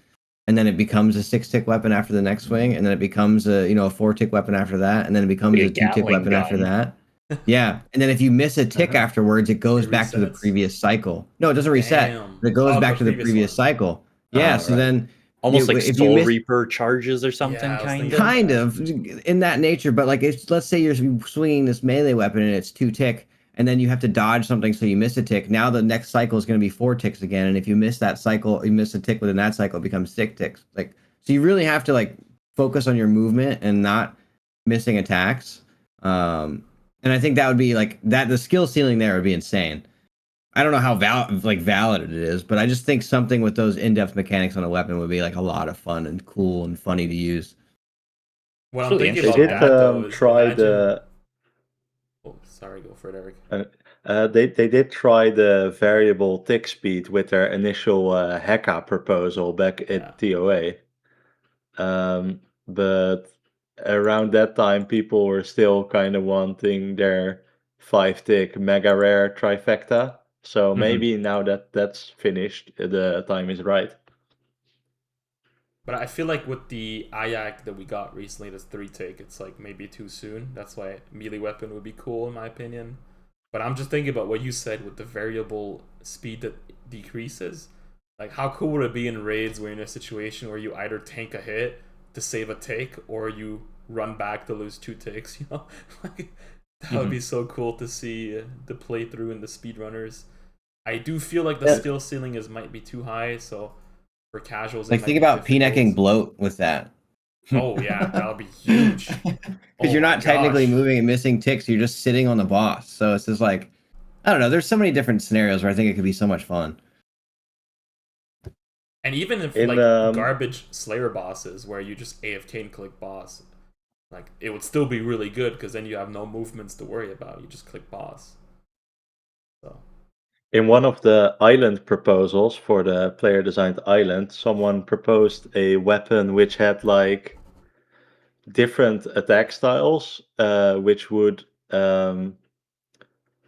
and then it becomes a 6-tick weapon after the next swing, and then it becomes a 4-tick weapon after that, and then it becomes Like a a 2-tick Gatling weapon after gun. that. Yeah, and then if you miss a tick afterwards, it goes It back to the resets? previous cycle. No, it doesn't reset. Damn. It goes Oh, back to the previous previous one. cycle. Yeah, so right. then Almost like if you Soul miss, Reaper charges or something, Yeah, I was kind thinking of. kind of in that nature, but like if let's say you're swinging this melee weapon and it's 2-tick, and then you have to dodge something, so you miss a tick. Now the next cycle is going to be 4 ticks again, and if you miss that cycle, you miss a tick within that cycle, it becomes 6 ticks. Like, so you really have to like focus on your movement and not missing attacks. And I think that would be like that. The skill ceiling there would be insane. I don't know how valid it is, but I just think something with those in-depth mechanics on a weapon would be like a lot of fun and cool and funny to use. What It's I'm really thinking They about interesting. did that though is try imagine. Oh, sorry, go for it, Eric. they did try the variable tick speed with their initial Heka proposal back Yeah. at TOA. But around that time, people were still kind of wanting their 5-tick mega rare trifecta. So maybe now that that's finished, the time is right. But I feel like with the Ayak that we got recently, this 3-tick, it's like maybe too soon. That's why melee weapon would be cool in my opinion. But I'm just thinking about what you said with the variable speed that decreases. Like, how cool would it be in raids where you're in a situation where you either tank a hit to save a tick, or you run back to lose 2 ticks? You know, like that would be so cool to see the playthrough and the speedrunners. I do feel like the Yeah. skill ceiling might be too high, so for casuals, it Like might think be about difficult. p-necking bloat with that. Oh yeah, that would be huge. Because you're not technically moving and missing ticks, you're just sitting on the boss. So it's just like, I don't know. There's so many different scenarios where I think it could be so much fun. And even if In like garbage Slayer bosses where you just AFK and click boss, like it would still be really good because then you have no movements to worry about. You just click boss. So in one of the island proposals for the player designed island, someone proposed a weapon which had like different attack styles, which would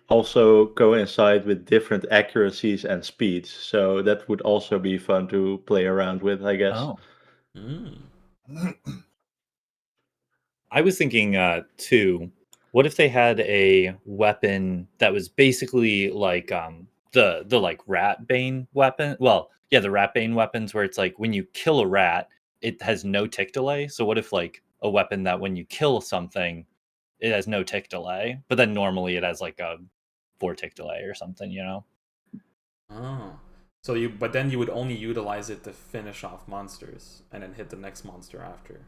also coincide with different accuracies and speeds. So that would also be fun to play around with, I guess. Oh. mm. I was thinking too, what if they had a weapon that was basically like the like rat bane weapon? Well, yeah, the rat bane weapons where it's like when you kill a rat, it has no tick delay. So what if like a weapon that when you kill something, it has no tick delay, but then normally it has like a 4-tick delay or something, you know? Oh. So but then you would only utilize it to finish off monsters and then hit the next monster after.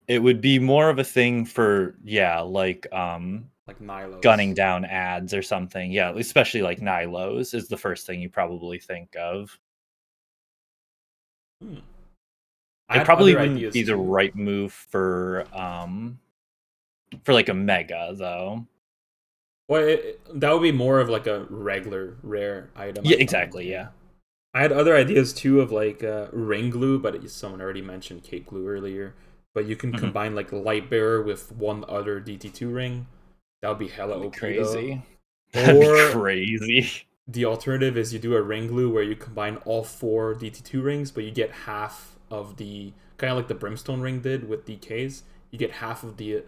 It would be more of a thing for like Nilos. gunning down ads or something. Yeah, especially like Nilos is the first thing you probably think of. It probably wouldn't be the right move for like a mega though. Well, that would be more of like a regular rare item. Yeah, exactly. Yeah. I had other ideas too of like ring glue, but someone already mentioned cape glue earlier. But you can combine like light bearer with one other DT2 ring. That would be hella OP. Crazy. That'd be crazy. The alternative is you do a ring glue where you combine all 4 DT2 rings, but you get half of the, kind of like the Brimstone ring did with DKs. You get half of the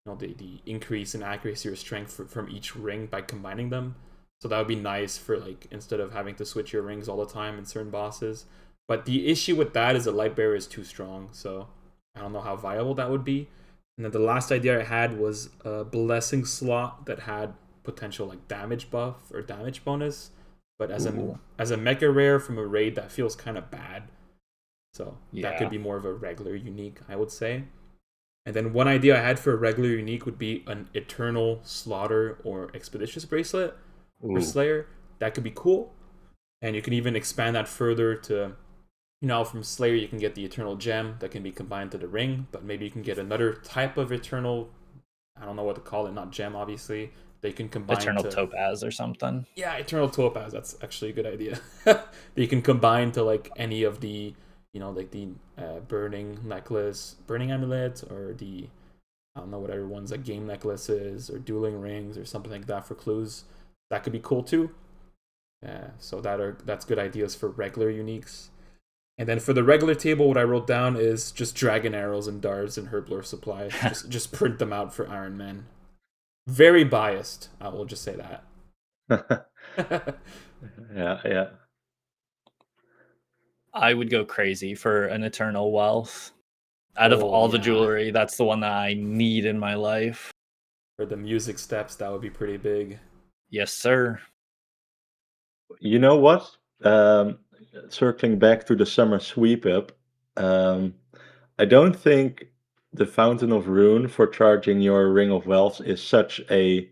the increase in accuracy or strength from each ring by combining them. So that would be nice for like instead of having to switch your rings all the time in certain bosses. But the issue with that is the light bearer is too strong, so I don't know how viable that would be. And then the last idea I had was a blessing slot that had potential like damage buff or damage bonus, but as a mecha rare from a raid that feels kind of bad. So that could be more of a regular unique, I would say. And then one idea I had for a regular unique would be an Eternal Slaughter or Expeditious Bracelet for Slayer. That could be cool. And you can even expand that further to, from Slayer you can get the Eternal Gem that can be combined to the ring, but maybe you can get another type of Eternal I don't know what to call it, not gem, obviously. They can combine Eternal to Topaz or something. yeah, Eternal Topaz. That's actually a good idea. They can combine to like any of the like the burning necklace, burning amulet, or the I don't know whatever ones like game necklaces or dueling rings or something like that for clues. That could be cool too. So that's good ideas for regular uniques. And then for the regular table, what I wrote down is just dragon arrows and darts and herblore supplies. Just print them out for Iron Man. Very biased. I will just say that. Yeah. I would go crazy for an Eternal Wealth. Out of Oh, all the yeah. jewelry, that's the one that I need in my life. For the music steps, that would be pretty big. Yes, sir. You know what? Circling back to the summer sweep up, I don't think the Fountain of Rune for charging your Ring of Wealth is such a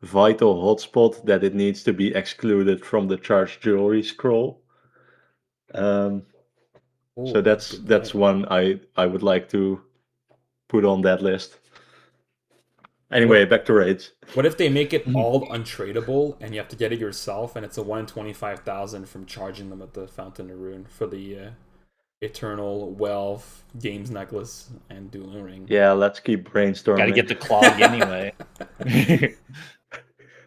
vital hotspot that it needs to be excluded from the charged jewelry scroll. So Oh, that's good that's point. one I would like to put on that list. Anyway, back to raids. What if they make it all untradeable and you have to get it yourself, and it's a 1 in 25,000 from charging them at the Fountain of Rune for the Eternal Wealth, Games Necklace, and Dueling Ring? Yeah, let's keep brainstorming. Got to get the clog anyway.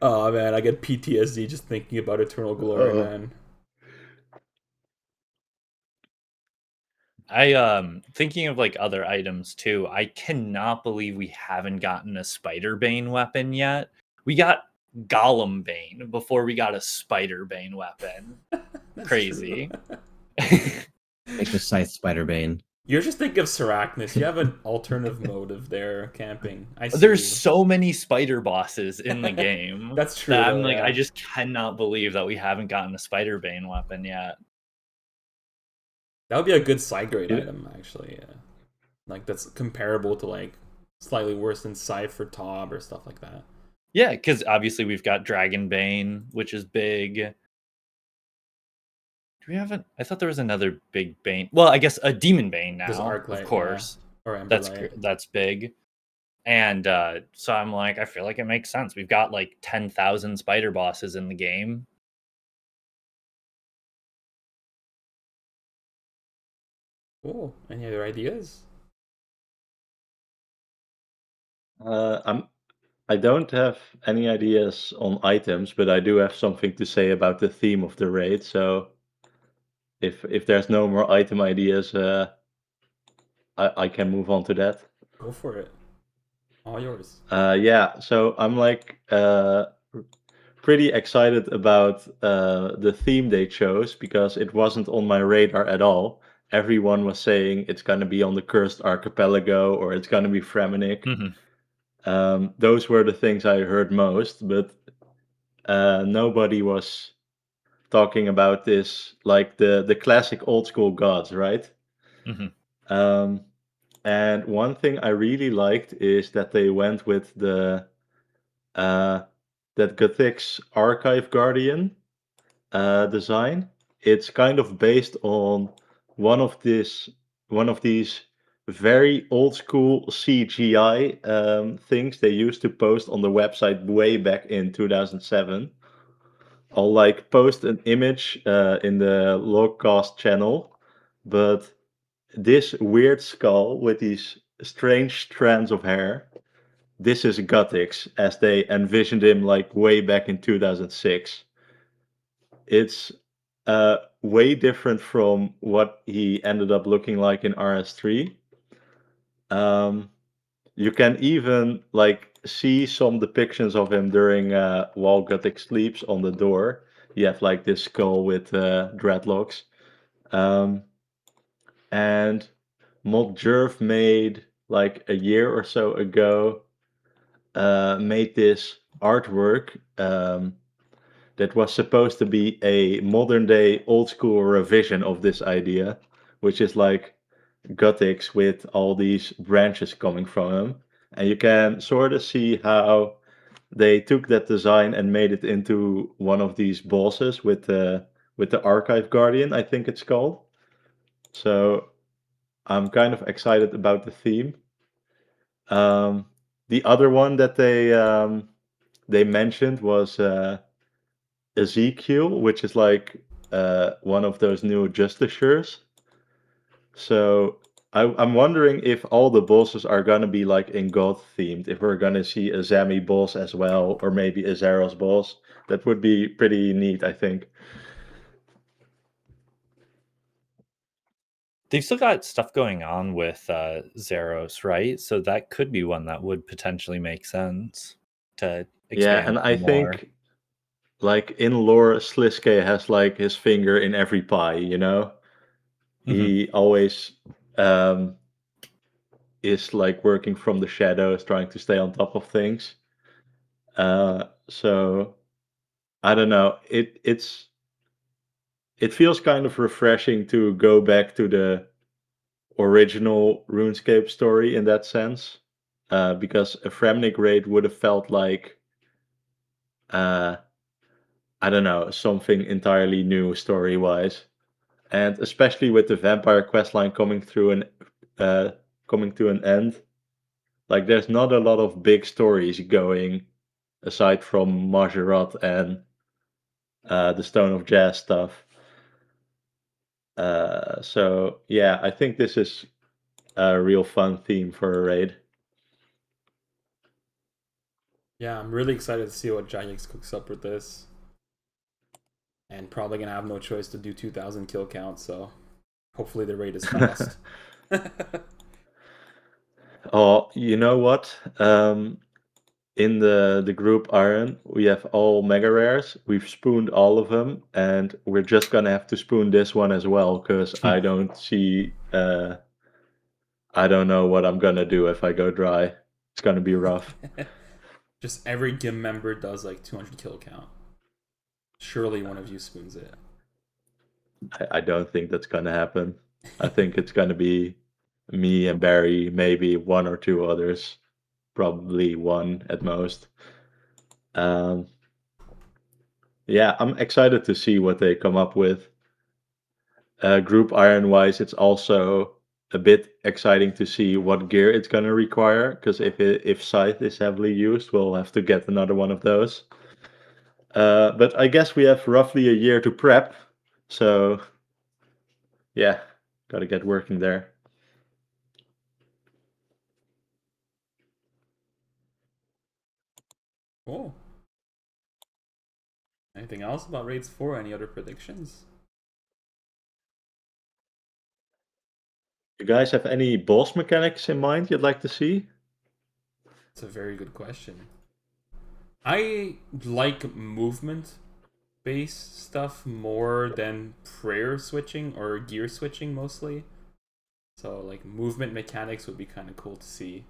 Oh man, I get PTSD just thinking about Eternal Glory, man. I thinking of like other items too. I cannot believe we haven't gotten a Spider Bane weapon yet. We got Golem Bane before we got a Spider Bane weapon. Crazy. Make the Scythe Spider-Bane. You're just thinking of Seracnus. You have an alternative motive there, camping. I see. There's so many spider bosses in the game. That's true. That I'm though, like, yeah. I just cannot believe that we haven't gotten a Spider Bane weapon yet. That would be a good side grade Yeah. item, actually. Yeah. Like that's comparable to like slightly worse than Scythe or Tob or stuff like that. Yeah, because obviously we've got Dragon Bane, which is big. Do we have I thought there was another big Bane. Well, I guess a Demon Bane now, There's Arclight, of course. yeah. Or Emberlight. That's big. And so I'm like, I feel like it makes sense. We've got like 10,000 spider bosses in the game. Cool. Any other ideas? I don't have any ideas on items, but I do have something to say about the theme of the raid. So if there's no more item ideas, I can move on to that. Go for it. All yours. Yeah, so I'm like pretty excited about the theme they chose because it wasn't on my radar at all. Everyone was saying it's gonna be on the Cursed Archipelago or it's gonna be Fremenic. Those were the things I heard most, but nobody was talking about this like the classic old school gods, right? And one thing I really liked is that they went with the that Gothic's Archive Guardian design. It's kind of based on one of these very old school CGI things they used to post on the website way back in 2007. I'll like post an image in the LogCast channel, but this weird skull with these strange strands of hair, this is Gothix as they envisioned him like way back in 2006. It's way different from what he ended up looking like in RS3. You can even like see some depictions of him during while Gothix sleeps on the door. You have like this skull with dreadlocks. And Mod Jerv made like a year or so ago made this artwork that was supposed to be a modern day old school revision of this idea, which is like Gothix with all these branches coming from him. And you can sort of see how they took that design and made it into one of these bosses with the Archive Guardian, I think it's called. So I'm kind of excited about the theme. the other one that they mentioned was Ezekiel, which is like one of those new Justiciars. So I'm wondering if all the bosses are gonna be like in God themed. If we're gonna see a Zami boss as well, or maybe a Zeros boss. That would be pretty neat, I think. They've still got stuff going on with Zeros, right? So that could be one that would potentially make sense to Yeah, expand and I more. think like in lore, Sliske has like his finger in every pie, you know? He always is like working from the shadows, trying to stay on top of things. So I don't know. It feels kind of refreshing to go back to the original RuneScape story in that sense, because a Fremnik raid would have felt like uh, I don't know, something entirely new story wise, and especially with the vampire questline coming to an end. Like, there's not a lot of big stories going aside from Margerat and the Stone of Jazz stuff. So yeah, I think this is a real fun theme for a raid. Yeah, I'm really excited to see what Jagex cooks up with this. And probably gonna have no choice to do 2,000 kill count, so hopefully the raid is fast. Oh, you know what? In the group Iron, we have all mega rares. We've spooned all of them, and we're just gonna have to spoon this one as well, because I don't see. I don't know what I'm gonna do if I go dry. It's gonna be rough. Just every GIM member does like 200 kill count. Surely one of you spoons it. I don't think that's gonna happen. I think it's gonna be me and Barry, maybe one or two others, probably one at most. Yeah, I'm excited to see what they come up with. Group Iron wise, it's also a bit exciting to see what gear it's gonna require. Because if Scythe is heavily used, we'll have to get another one of those. But I guess we have roughly a year to prep, so yeah, gotta get working there. Cool. Anything else about Raids 4? Any other predictions? You guys have any boss mechanics in mind you'd like to see? It's a very good question. I like movement based stuff more than prayer switching or gear switching mostly. So like movement mechanics would be kind of cool to see.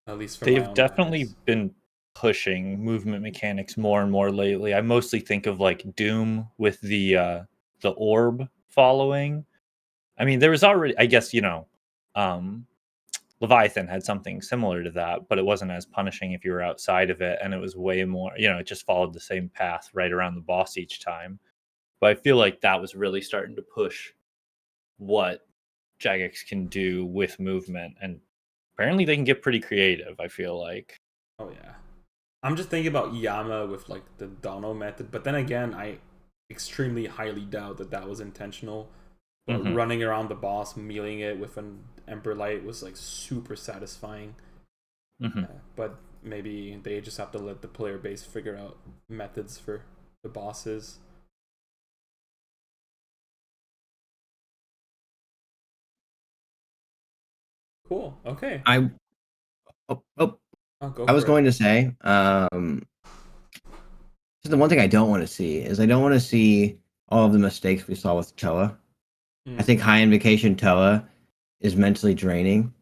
At least for my They've own definitely guys. been pushing movement mechanics more and more lately. I mostly think of like Doom with the orb following. I mean, there was already, I guess, um, Leviathan had something similar to that, but it wasn't as punishing if you were outside of it, and it was way more, it just followed the same path right around the boss each time. But I feel like that was really starting to push what Jagex can do with movement, and apparently they can get pretty creative, I feel like. Oh yeah. I'm just thinking about Yama with like the Dono method, but then again, I extremely highly doubt that that was intentional. But running around the boss, mealing it with an Emperor Light was like super satisfying. But maybe they just have to let the player base figure out methods for the bosses. Cool. Okay. I oh, oh I'll go I was for it. going to say, the one thing I don't want to see is I don't want to see all of the mistakes we saw with Toa. I think High Invocation Toa is mentally draining,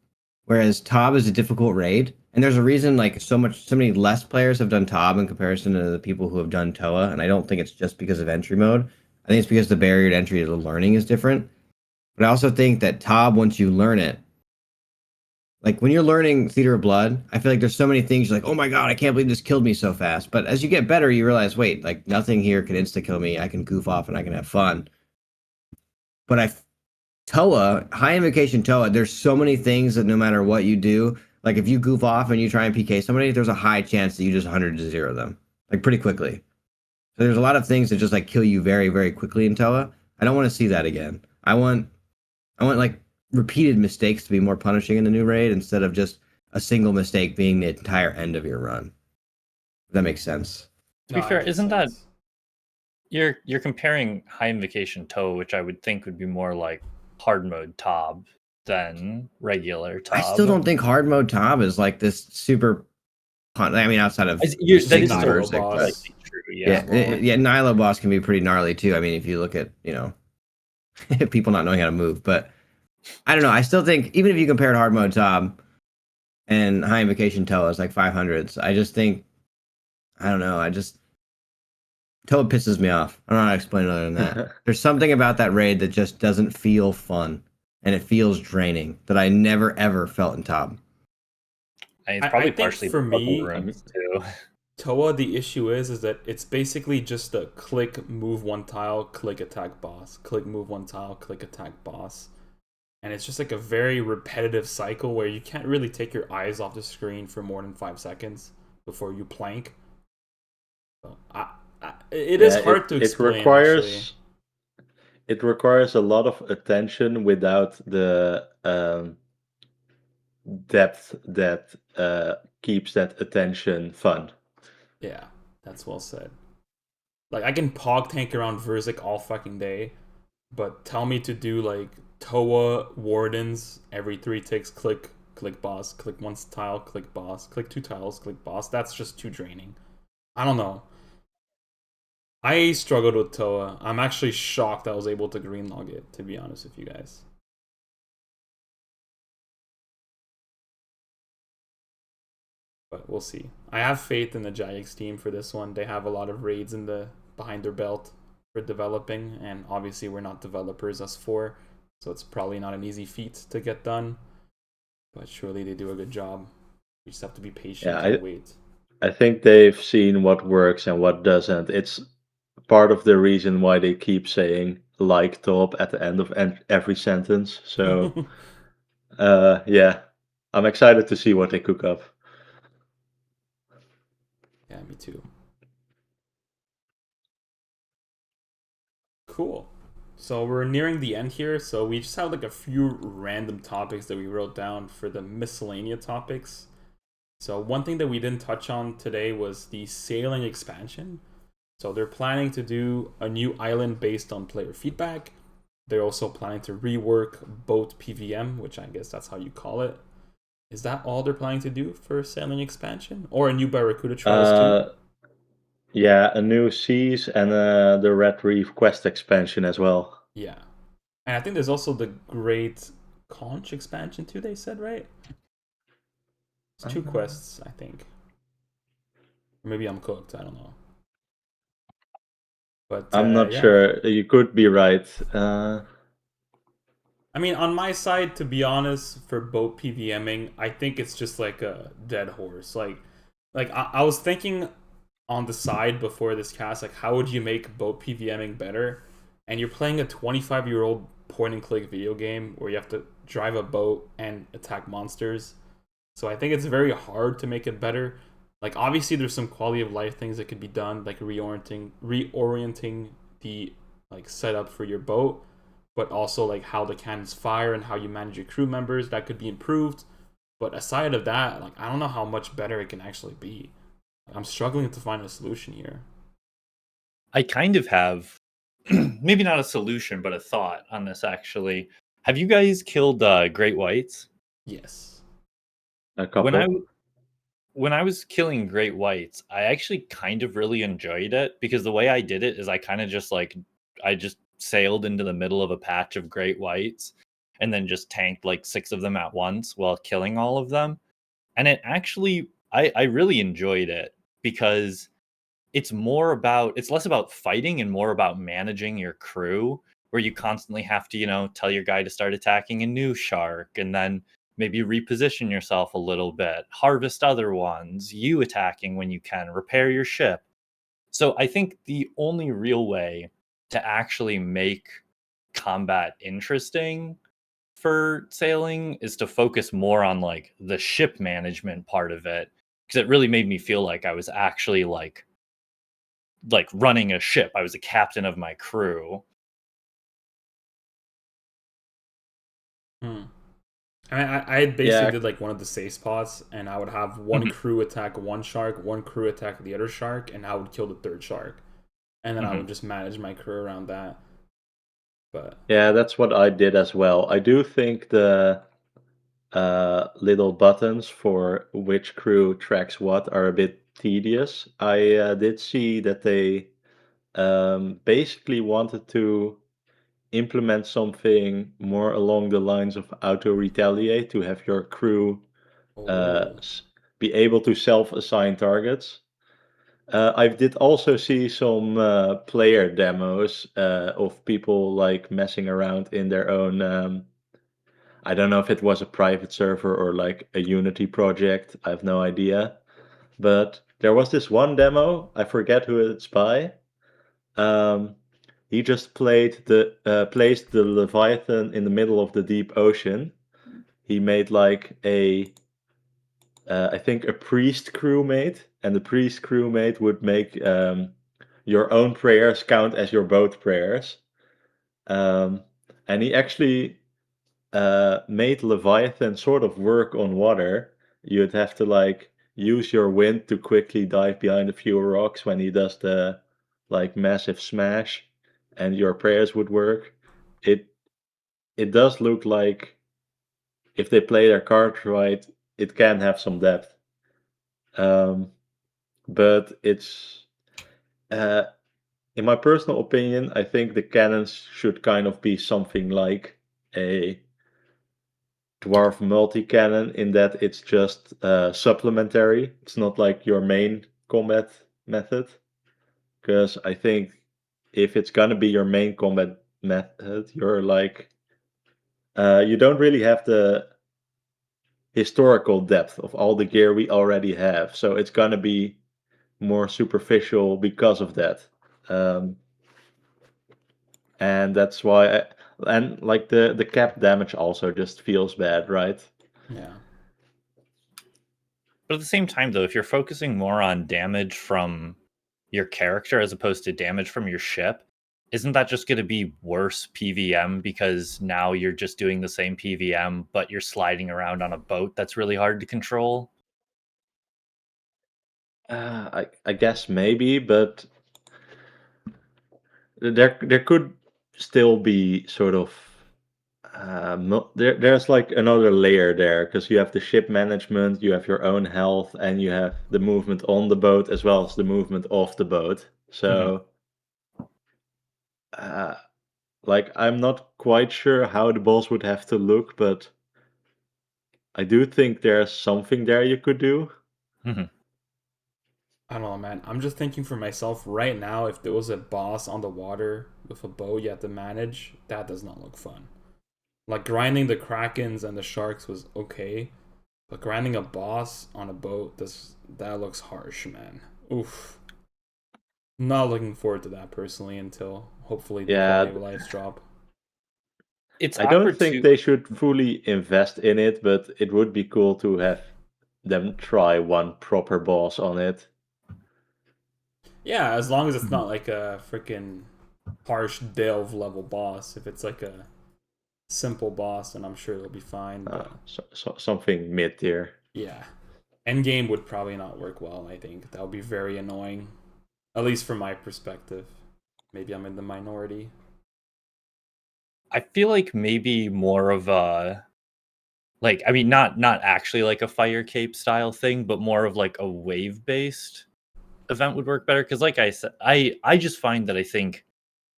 whereas Tob is a difficult raid. And there's a reason like so many less players have done Tob in comparison to the people who have done Toa, and I don't think it's just because of entry mode. I think it's because the barrier to entry to the learning is different. But I also think that Tob, once you learn it, like when you're learning Theater of Blood, I feel like there's so many things you're like, oh my god, I can't believe this killed me so fast. But as you get better, you realize, wait, like nothing here can insta kill me. I can goof off and I can have fun. But Toa, High Invocation Toa, there's so many things that no matter what you do, Like if you goof off and you try and PK somebody, there's a high chance that you just 100-0 them, like pretty quickly. So there's a lot of things that just like kill you very, very quickly in Toa. I don't want to see that again. I want like repeated mistakes to be more punishing in the new raid instead of just a single mistake being the entire end of your run. If that makes sense. To be No, it fair, makes isn't that sense. you're comparing High Invocation Toe, which I would think would be more like hard mode Tob than regular Tob. I still don't think hard mode Tob is like this super I mean, outside of That is Big still Nilo Versic, boss. but likely true. yeah, Nilo boss can be pretty gnarly too. I mean, if you look at people not knowing how to move, but I don't know. I still think even if you compared hard mode Tob and High Invocation Toa as like 500s, I just think I don't know. Toa pisses me off. I don't know how to explain it other than that. There's something about that raid that just doesn't feel fun, and it feels draining that I never ever felt in Tob. And it's I probably think partially for the bubble me- runes too. Toa, the issue is that it's basically just a click, move one tile, click, attack boss. Click, move one tile, click, attack boss. And it's just like a very repetitive cycle where you can't really take your eyes off the screen for more than 5 seconds before you plank. So it is hard to explain. It requires a lot of attention without the depth that keeps that attention fun. Yeah, that's well said. Like I can pog tank around Verzik all fucking day, but tell me to do like Toa Wardens every 3 ticks, click, click boss, click one tile, click boss, click 2 tiles, click boss. That's just too draining. I don't know. I struggled with Toa. I'm actually shocked I was able to greenlog it, to be honest with you guys. But we'll see. I have faith in the Jagex team for this one. They have a lot of raids behind their belt for developing, and obviously we're not developers, us four, so it's probably not an easy feat to get done. But surely they do a good job. You just have to be patient and wait. I think they've seen what works and what doesn't. It's part of the reason why they keep saying like top at the end of every sentence. So yeah, I'm excited to see what they cook up. Yeah, me too. Cool. So we're nearing the end here, so we just have like a few random topics that we wrote down for the miscellaneous topics. So one thing that we didn't touch on today was the sailing expansion. So they're planning to do a new island based on player feedback. They're also planning to rework boat PVM, which I guess that's how you call it. Is that all they're planning to do for sailing expansion? Or a new Barracuda Trials too? Yeah, a new Seas and the Red Reef Quest expansion as well. Yeah. And I think there's also the Great Conch expansion too, they said, right? It's 2 quests, I think. Maybe I'm cooked, I don't know. But I'm not yeah. sure. You could be right. I mean, on my side, to be honest, for boat PVMing, I think it's just like a dead horse. Like I was thinking on the side before this cast, like how would you make boat PVMing better? And you're playing a 25-year-old point-and-click video game where you have to drive a boat and attack monsters. So I think it's very hard to make it better. Like obviously, there's some quality of life things that could be done, like reorienting the like setup for your boat, but also like how the cannons fire and how you manage your crew members that could be improved. But aside of that, like I don't know how much better it can actually be. I'm struggling to find a solution here. I kind of have maybe not a solution, but a thought on this actually. Have you guys killed great whites? Yes. A couple. When I was killing great whites, I actually kind of really enjoyed it because the way I did it is I kind of just I just sailed into the middle of a patch of great whites and then just tanked like 6 of them at once while killing all of them. And it actually I really enjoyed it because it's less about fighting and more about managing your crew, where you constantly have to, tell your guy to start attacking a new shark and then maybe reposition yourself a little bit, harvest other ones, you attacking when you can, repair your ship. So I think the only real way to actually make combat interesting for sailing is to focus more on like the ship management part of it, because it really made me feel like I was actually like running a ship. I was a captain of my crew. Hmm. I basically Yeah. did like one of the safe spots, and I would have one crew attack one shark, one crew attack the other shark, and I would kill the third shark, and then I would just manage my crew around that. But Yeah, that's what I did as well. I do think the little buttons for which crew tracks what are a bit tedious. I did see that they basically wanted to implement something more along the lines of auto retaliate to have your crew uh, oh, s- be able to self-assign targets. I did also see some player demos of people like messing around in their own. I don't know if it was a private server or like a Unity project. I have no idea. But there was this one demo. I forget who it's by. Um, he just placed the Leviathan in the middle of the deep ocean. He made like I think a priest crewmate, and the priest crewmate would make your own prayers count as your boat prayers. Um, and he actually made Leviathan sort of work on water. You'd have to like use your wind to quickly dive behind a few rocks when he does the like massive smash, and your prayers would work. It it does look like if they play their cards right, it can have some depth. Um, but it's uh, in my personal opinion, I think the cannons should kind of be something like a dwarf multi-cannon in that it's just supplementary. It's not like your main combat method. Because I think if it's gonna be your main combat method, you're like you don't really have the historical depth of all the gear we already have. So it's gonna be more superficial because of that. Um, and that's why and like the cap damage also just feels bad, right? yeah. But at the same time, though, if you're focusing more on damage from your character as opposed to damage from your ship, isn't that just going to be worse PVM because now you're just doing the same PVM, but you're sliding around on a boat that's really hard to control? I guess maybe, but there could still be sort of there's like another layer there because you have the ship management, you have your own health, and you have the movement on the boat as well as the movement off the boat. So, uh, like, I'm not quite sure how the boss would have to look, but I do think there's something there you could do. I don't know, man. I'm just thinking for myself right now. If there was a boss on the water with a bow you have to manage, that does not look fun. Like grinding the krakens and the sharks was okay, but grinding a boss on a boat, that looks harsh, man. Oof. Not looking forward to that personally until hopefully the quality Yeah, of lives drop. It's I don't awkward think too. they should fully invest in it, but it would be cool to have them try one proper boss on it. Yeah, as long as it's not like a freaking harsh delve level boss. If it's like a simple boss, then I'm sure it'll be fine. But Something mid tier. yeah, endgame would probably not work well. I think that would be very annoying, at least from my perspective. Maybe I'm in the minority. I feel like maybe more of a like I mean not actually like a fire cape style thing, but more of like a wave based event would work better because like I said, I just find that I think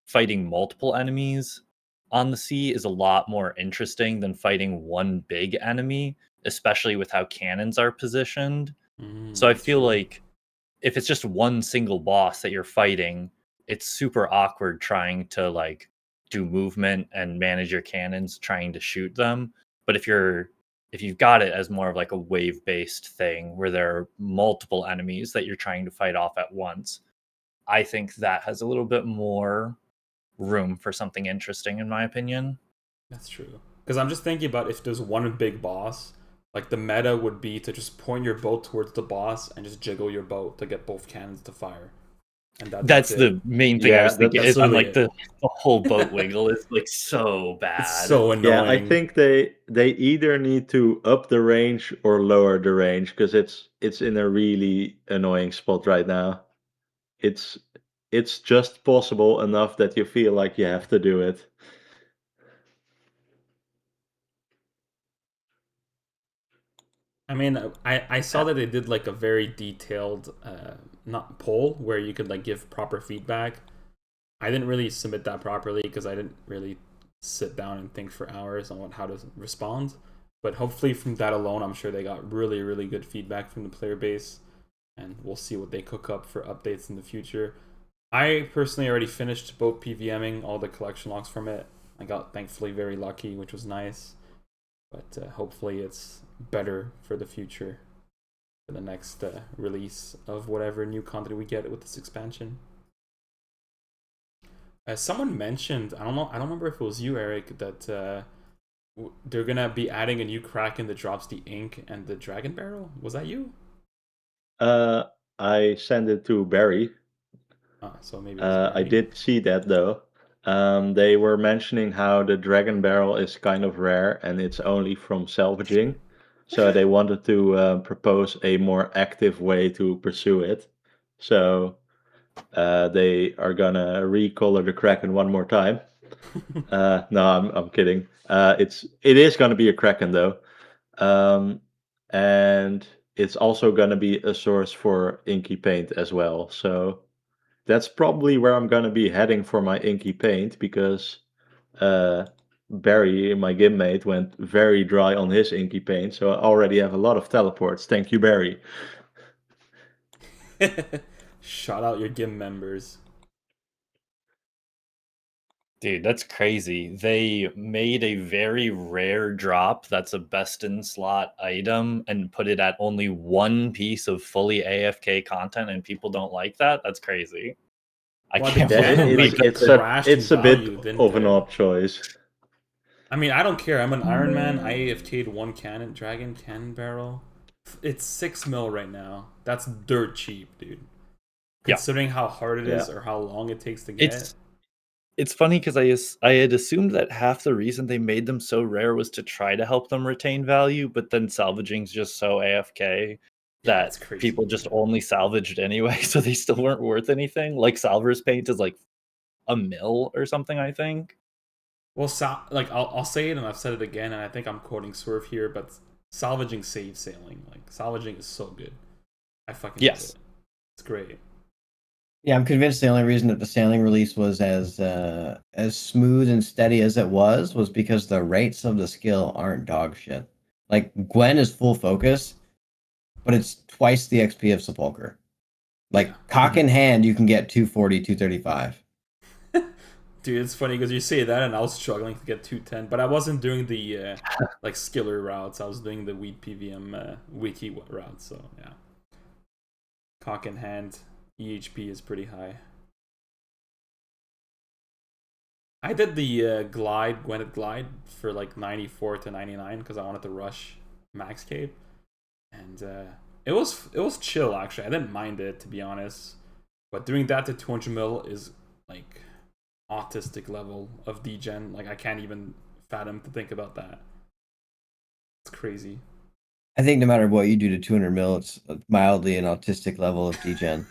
fighting multiple enemies on the sea is a lot more interesting than fighting one big enemy, especially with how cannons are positioned. So I That's feel true. like if it's just one single boss that you're fighting, it's super awkward trying to like do movement and manage your cannons trying to shoot them. But if you've got it as more of like a wave based thing where there are multiple enemies that you're trying to fight off at once, I think that has a little bit more room for something interesting in my opinion. That's true. Because I'm just thinking about if there's one big boss, like the meta would be to just point your boat towards the boss and just jiggle your boat to get both cannons to fire, and that's That's it. the main thing I was thinking. that's I'm literally like it. the whole boat wiggle is like so It's bad. so Yeah, I annoying. think they either need to up the range or lower the range because it's in a really annoying spot right now. It's it's just possible enough that you feel like you have to do it. I mean, I saw that they did like a very detailed not poll where you could like give proper feedback. I didn't really submit that properly because I didn't really sit down and think for hours on how to respond. But hopefully, from that alone, I'm sure they got really good feedback from the player base, and we'll see what they cook up for updates in the future. I personally already finished boat PVMing all the collection logs from it. I got thankfully very lucky, which was nice. But hopefully, it's better for the future for the next release of whatever new content we get with this expansion. Someone mentioned, I don't know, I don't remember if it was you, Eric, that they're gonna be adding a new Kraken that drops the ink and the dragon barrel. Was that you? Uh, I sent it to Barry. So maybe it was I Barry. did see that though. They were mentioning how the dragon barrel is kind of rare and it's only from salvaging. So they wanted to propose a more active way to pursue it. So they are gonna recolor the Kraken one more time. No, I'm kidding. It is gonna be a Kraken though, and it's also gonna be a source for inky paint as well. So that's probably where I'm gonna be heading for my inky paint because uh, Barry, my gym mate, went very dry on his inky paint. So I already have a lot of teleports. Thank you, Barry. Shout out your gym members. Dude, that's crazy. They made a very rare drop that's a best in slot item and put it at only one piece of fully AFK content, and people don't like that. That's crazy. I Well, they can't Yeah, kind of believe like that's crashed in it's a bit value, didn't of an they? odd choice. I mean, I don't care. I'm an Iron Man. I AFK'd one cannon, dragon cannon barrel. It's 6 mil right now. That's dirt cheap, dude. Yeah. Considering how hard it is Yeah. or how long it takes to get. It's funny because I had assumed that half the reason they made them so rare was to try to help them retain value, but then salvaging's just so AFK Yeah, it's that crazy. people just only salvaged anyway, so they still weren't worth anything. Like Salver's paint is like a mil or something, I think. Well, I'll say it and I've said it again, and I think I'm quoting Swerve here, but salvaging saves sailing. Like salvaging is so good. I fucking love it. It's great. Yeah, I'm convinced the only reason that the sailing release was as smooth and steady as it was because the rates of the skill aren't dog shit. Like Gwen is full focus, but it's twice the XP of Sepulcher. Like Yeah. cock in hand, you can get 240, 235. Dude, it's funny because you say that, and I was struggling to get 210, but I wasn't doing the like skiller routes. I was doing the weed PVM wiki route. So yeah, cock in hand, EHP is pretty high. I did the Gwennet glide for like 94 to 99 because I wanted to rush max cape, and it was chill actually. I didn't mind it, to be honest, but doing that to 200 mil is like autistic level of degen. Like I can't even fathom to think about that. It's crazy. I think no matter what you do to 200 mil, it's mildly an autistic level of degen.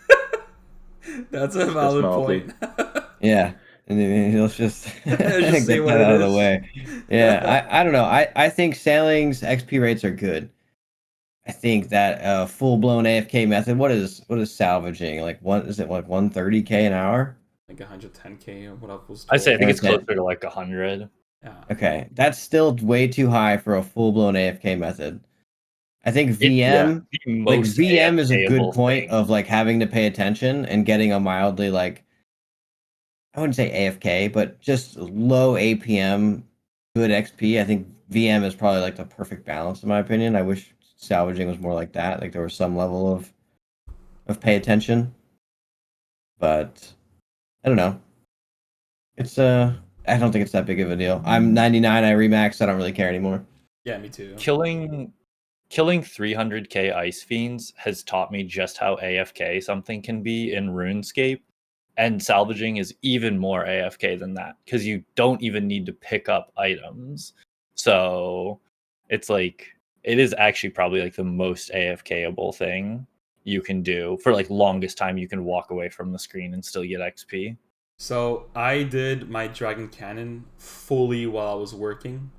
That's a valid mildly. point. Yeah. And let's just Just say get what that it out of the is. way. Yeah, I don't know. I think sailing's XP rates are good. I think that full blown AFK method. What is salvaging? Like what is it like 130k an hour? Like 110k or what I was I told. say I think it's Okay. closer to like 100. Yeah. Okay, that's still way too high for a full blown AFK method. I think VM, like Most VM is a good AFK-able point thing. of like having to pay attention and getting a mildly like I wouldn't say AFK, but just low APM, good XP. I think VM is probably like the perfect balance in my opinion. I wish salvaging was more like that. Like there was some level of pay attention, but I don't know. It's I don't think it's that big of a deal. I'm 99. I remaxed. I don't really care anymore. Yeah, me too. Killing 300k ice fiends has taught me just how AFK something can be in RuneScape, and salvaging is even more AFK than that because you don't even need to pick up items. So it's like it is actually probably like the most AFKable thing you can do for like longest time. You can walk away from the screen and still get XP. So I did my Dragon Cannon fully while I was working.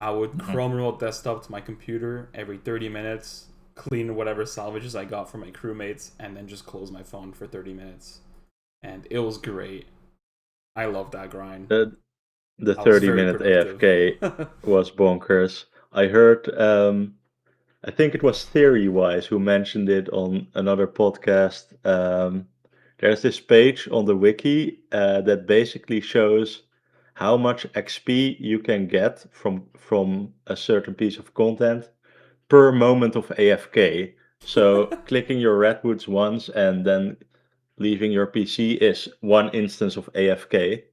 I would Chrome remote desktop to my computer every 30 minutes, clean whatever salvages I got from my crewmates, and then just close my phone for 30 minutes. And it was great. I love that grind. The I was 30 very minute productive. AFK was bonkers. I heard, I think it was Theory Wise who mentioned it on another podcast. There's this page on the wiki that basically shows how much XP you can get from a certain piece of content per moment of AFK. So clicking your redwoods once and then leaving your PC is one instance of AFK.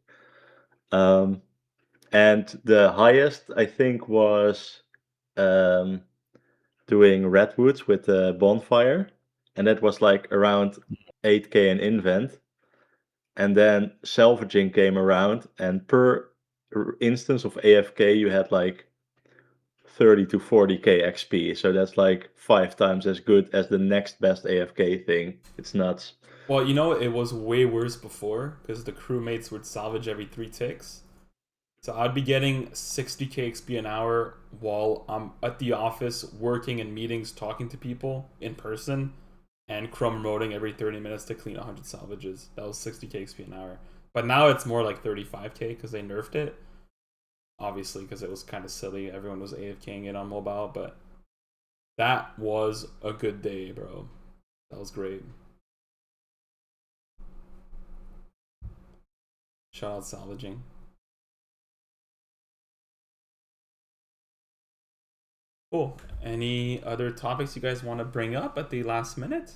And the highest I think was um, doing redwoods with a bonfire, and that was like around 8k an invent. And then salvaging came around, and per instance of AFK you had like 30 to 40k XP. So that's like 5 times as good as the next best AFK thing. It's nuts. Well, it was way worse before because the crewmates would salvage every 3 ticks. So I'd be getting 60k XP an hour while I'm at the office working in meetings, talking to people in person, and Chrome remoting every 30 minutes to clean 100 salvages. That was 60k XP an hour. But now it's more like 35k because they nerfed it. Obviously, because it was kind of silly. Everyone was AFKing it on mobile, but that was a good day, bro. That was great. Shout out salvaging. Cool. Any other topics you guys want to bring up at the last minute?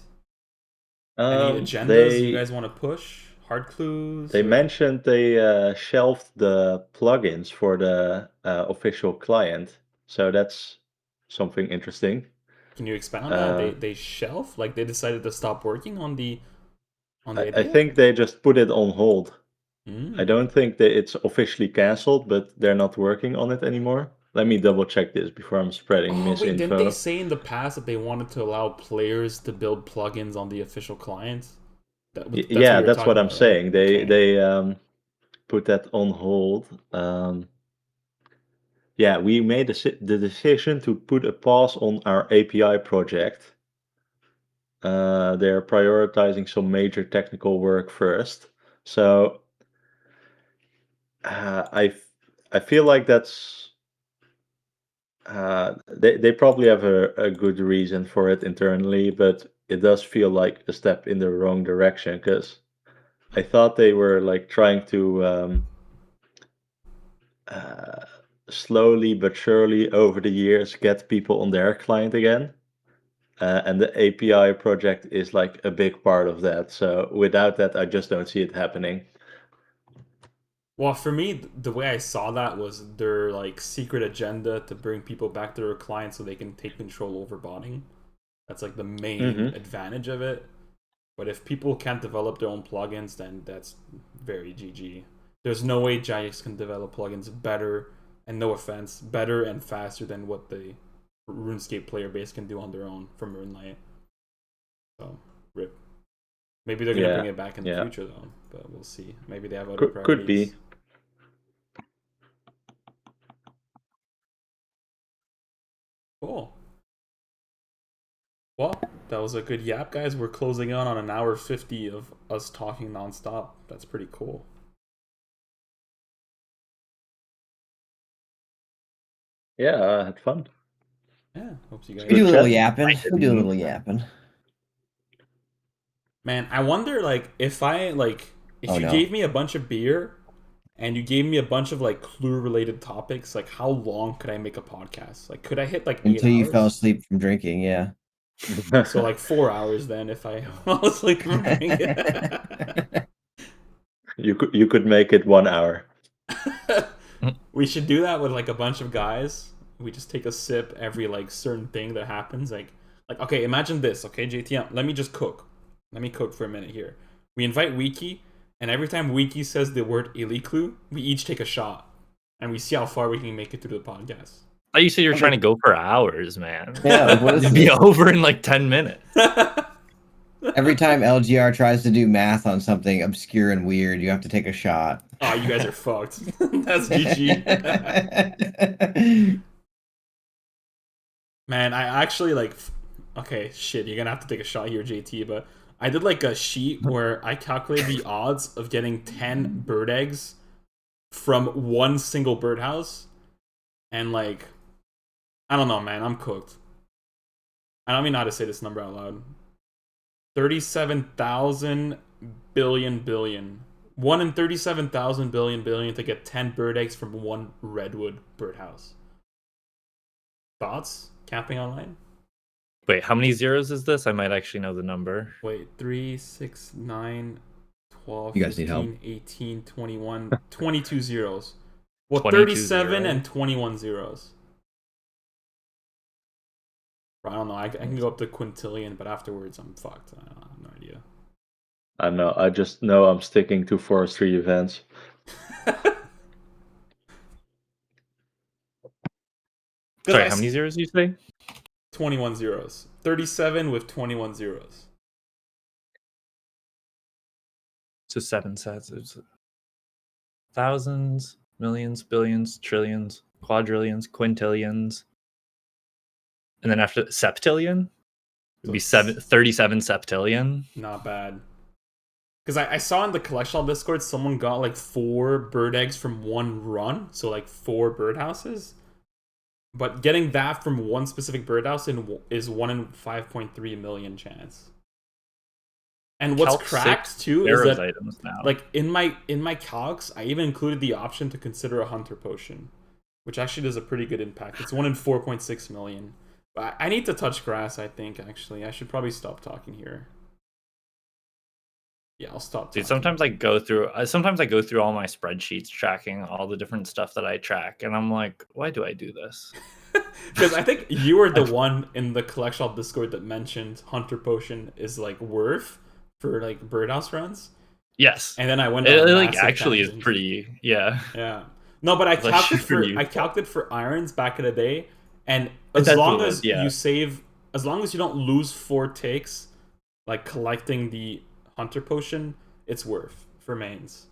Any agendas you guys want to push? Hard clues? They or... mentioned they shelved the plugins for the official client, so that's something interesting. Can you expand on that? They shelf, like they decided to stop working on the I idea. think they just put it on hold. Mm. I don't think that it's officially canceled, but they're not working on it anymore. Let me double check this before I'm spreading Oh wait, didn't they misinfo. say in the past that they wanted to allow players to build plugins on the official client? That's what Yeah, you were that's what talking I'm about, right? saying. Okay. They put that on hold. Yeah, we made the decision to put a pause on our API project. They're prioritizing some major technical work first. So I feel like that's they probably have a good reason for it internally, but it does feel like a step in the wrong direction because I thought they were like trying to uh, slowly but surely over the years get people on their client again. And the API project is like a big part of that. So without that, I just don't see it happening. Well, for me, the way I saw that was their like secret agenda to bring people back to their clients so they can take control over botting. That's like the main Mm-hmm. advantage of it. But if people can't develop their own plugins, then that's very GG. There's no way Jagex can develop plugins better, and no offense, better and faster than what the RuneScape player base can do on their own from RuneLite. So, rip. Maybe they're gonna bring Yeah, it back in the yeah, future though, but we'll see. Maybe they have other could be. priorities. Cool. Well, that was a good yap, guys. We're closing on an hour 50 of us talking nonstop. That's pretty cool. Yeah, I had fun. Yeah, hope you We guys. do a Good little chat. yapping. I We do a didn't. little yapping. Man, I wonder like if Oh you no. gave me a bunch of beer and you gave me a bunch of like clue related topics, like how long could I make a podcast? Like could I hit like 8 Until you fell hours? asleep from drinking, yeah. So like 4 hours then if I fall asleep from drinking. You could make it 1 hour. We should do that with like a bunch of guys. We just take a sip every like certain thing that happens. Like okay, imagine this. Okay, JT, let me just cook. Let me cook for a minute here. We invite Wiki, and every time Wiki says the word Iliklu, we each take a shot, and we see how far we can make it through the podcast. Oh, you said you're trying to go for hours, man. Yeah, like, what is It'd be this? over in like 10 minutes. Every time LGR tries to do math on something obscure and weird, you have to take a shot. Oh, you guys are fucked. That's GG. Man, I actually like. Okay, shit, you're gonna have to take a shot here, JT. But I did like a sheet where I calculated the odds of getting 10 bird eggs from one single birdhouse, and like, I don't know, man, I'm cooked. I don't even know how to say this number out loud. 37,000 billion. 1 in 37,000 billion to get 10 bird eggs from one redwood birdhouse. Thoughts? Camping online? Wait, how many zeros is this? I might actually know the number. Wait, 3, 6, 9, 12, You guys need 15, help. 18, 21, 22 zeros. Well, 22 37 zeros. and 21 zeros. I don't know. I can go up to quintillion, but afterwards I'm fucked. I have no idea. I know. I just know I'm sticking to forestry events. Sorry, how many zeros you say? 21 zeros. 37 with 21 zeros. So 7 sets. It's thousands, millions, billions, trillions, quadrillions, quintillions. And then after septillion, it'd be 37 septillion. Not bad. Because I saw in the collection Discord someone got like 4 bird eggs from one run. So like 4 birdhouses. But getting that from one specific birdhouse is 1 in 5.3 million chance. And what's cracked too is that items now. like in my calcs, I even included the option to consider a hunter potion, which actually does a pretty good impact. It's 1 in 4.6 million. I need to touch grass, I think, actually. I should probably stop talking here. Yeah, I'll stop talking. Dude, sometimes I go through all my spreadsheets tracking all the different stuff that I track, and I'm like, why do I do this? Because I think you were the one in the collection Discord that mentioned hunter potion is like worth for like birdhouse runs. Yes. And then I went it like actually tangent. Is pretty yeah. No, but I calculated for irons back in the day, and as long as you save, as long as you don't lose 4 takes, like collecting the hunter potion, it's worth for mains.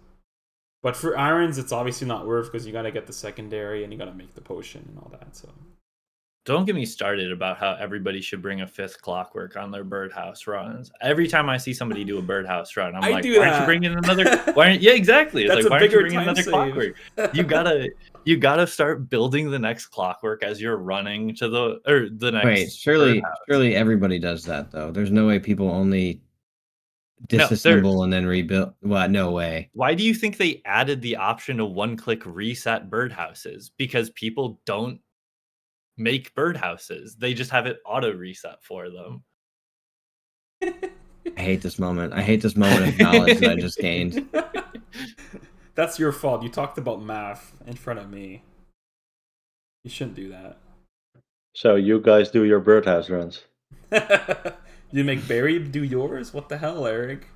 But for irons, it's obviously not worth because you gotta get the secondary and you gotta make the potion and all that. So don't get me started about how everybody should bring a 5th clockwork on their birdhouse runs. Every time I see somebody do a birdhouse run, I'm like, why aren't you bringing another? Yeah, exactly. It's That's like, why aren't you bringing another save. clockwork? You gotta start building the next clockwork as you're running to the next. Wait, surely everybody does that though. There's no way people only disassemble and then rebuild. Well, no way. Why do you think they added the option to one-click reset birdhouses? Because people don't make birdhouses. They just have it auto reset for them. I hate this moment. I hate this moment of knowledge that I just gained. That's your fault. You talked about math in front of me. You shouldn't do that. So you guys do your birdhouse runs. You make Barry do yours? What the hell, Eric?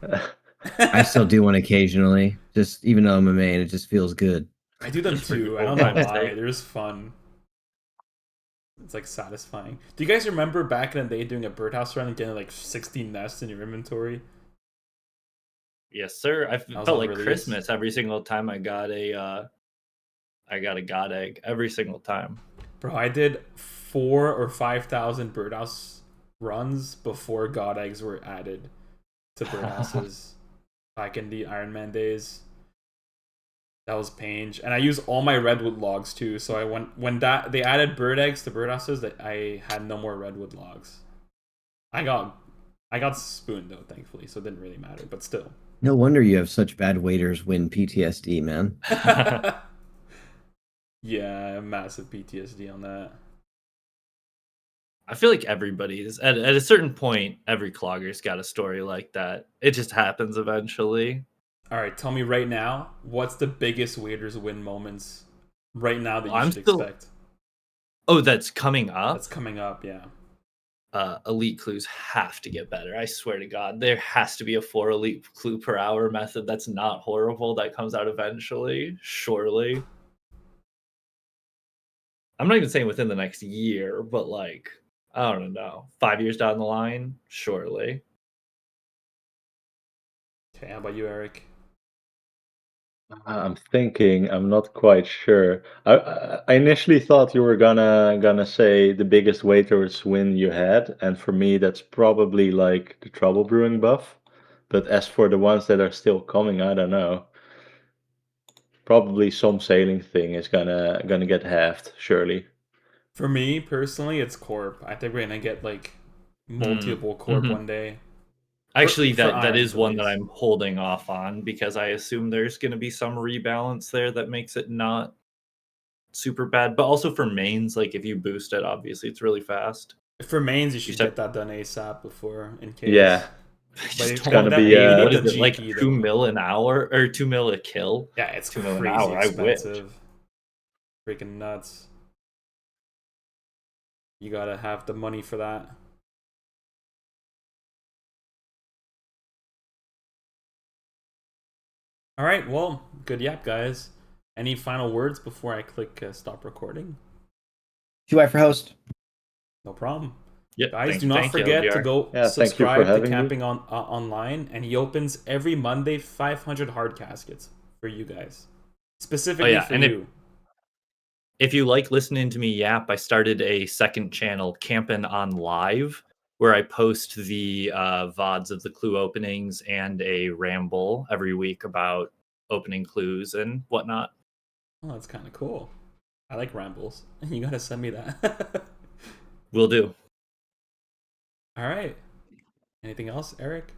I still do one occasionally. Just even though I'm a main, it just feels good. I do them too. I don't know why. They're just fun. It's like satisfying. Do you guys remember back in the day doing a birdhouse run and getting like 16 nests in your inventory? Yes, sir. I felt like Christmas every single time I got a god egg every single time. Bro, I did 4,000 or 5,000 birdhouse runs before god eggs were added to birdhouses back in the Iron Man days. That was pain, and I use all my redwood logs too. So when they added bird eggs to birdhouses, that I had no more redwood logs. I got spooned though, thankfully, so it didn't really matter. But still, no wonder you have such bad waiters win PTSD, man. Yeah, massive PTSD on that. I feel like everybody's at a certain point. Every clogger's got a story like that. It just happens eventually. All right, tell me right now, what's the biggest waiters win moments right now that you I'm should still. expect? Oh, that's coming up. That's coming up, yeah. Elite clues have to get better. I swear to God, there has to be a 4 elite clue per hour method that's not horrible that comes out eventually. Surely. I'm not even saying within the next year, but like, I don't know, 5 years down the line, surely. Okay, how about you, Eric? I'm thinking. I'm not quite sure. I initially thought you were gonna say the biggest waiters win you had, and for me that's probably like the Trouble Brewing buff. But as for the ones that are still coming, I don't know. Probably some sailing thing is gonna get halved, surely. For me personally, it's Corp. I think we're gonna get like multiple Corp Mm-hmm. one day. Actually, For that is irons, at one that least. I'm holding off on because I assume there's going to be some rebalance there that makes it not super bad. But also for mains, like if you boost it, obviously it's really fast. For mains, you You should said get that done ASAP before, in case. Yeah, I But just it, don't gonna want to be, you pay. need What the is it like? GP 2 though. mil an hour or 2 mil a kill? Yeah, it's 2 mil an crazy hour. I wish. expensive. Freaking nuts. You gotta have the money for that. All right, well, good yap, guys. Any final words before I click stop recording? 2i for host. No problem. Yep. Guys, do not Thank you, forget to LGR. go yeah. Thank you for subscribe to having me. Camping on Online, and he opens every Monday 500 hard caskets for you guys, specifically for and you. if you like listening to me yap, I started a second channel, Campin' on Live, where I post the VODs of the clue openings and a ramble every week about opening clues and whatnot. Oh, that's kind of cool. I like rambles. You gotta send me that. Will do. All right. Anything else, Eric?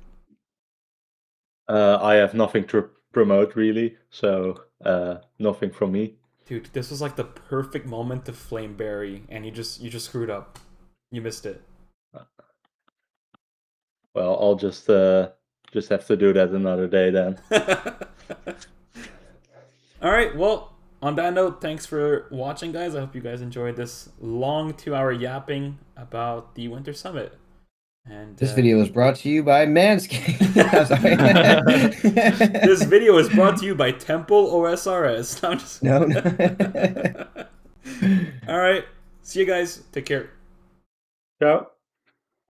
I have nothing to promote really, so nothing from me. Dude, this was like the perfect moment to flame Barry, and you just screwed up. You missed it. Well, I'll just have to do that another day then. All right. Well, on that note, thanks for watching, guys. I hope you guys enjoyed this long 2 hour yapping about the Winter Summit. And This video was brought to you by Manscaped. I'm sorry. this video is brought to you by Temple OSRS. I'm just... No. All right. See you guys. Take care. Ciao.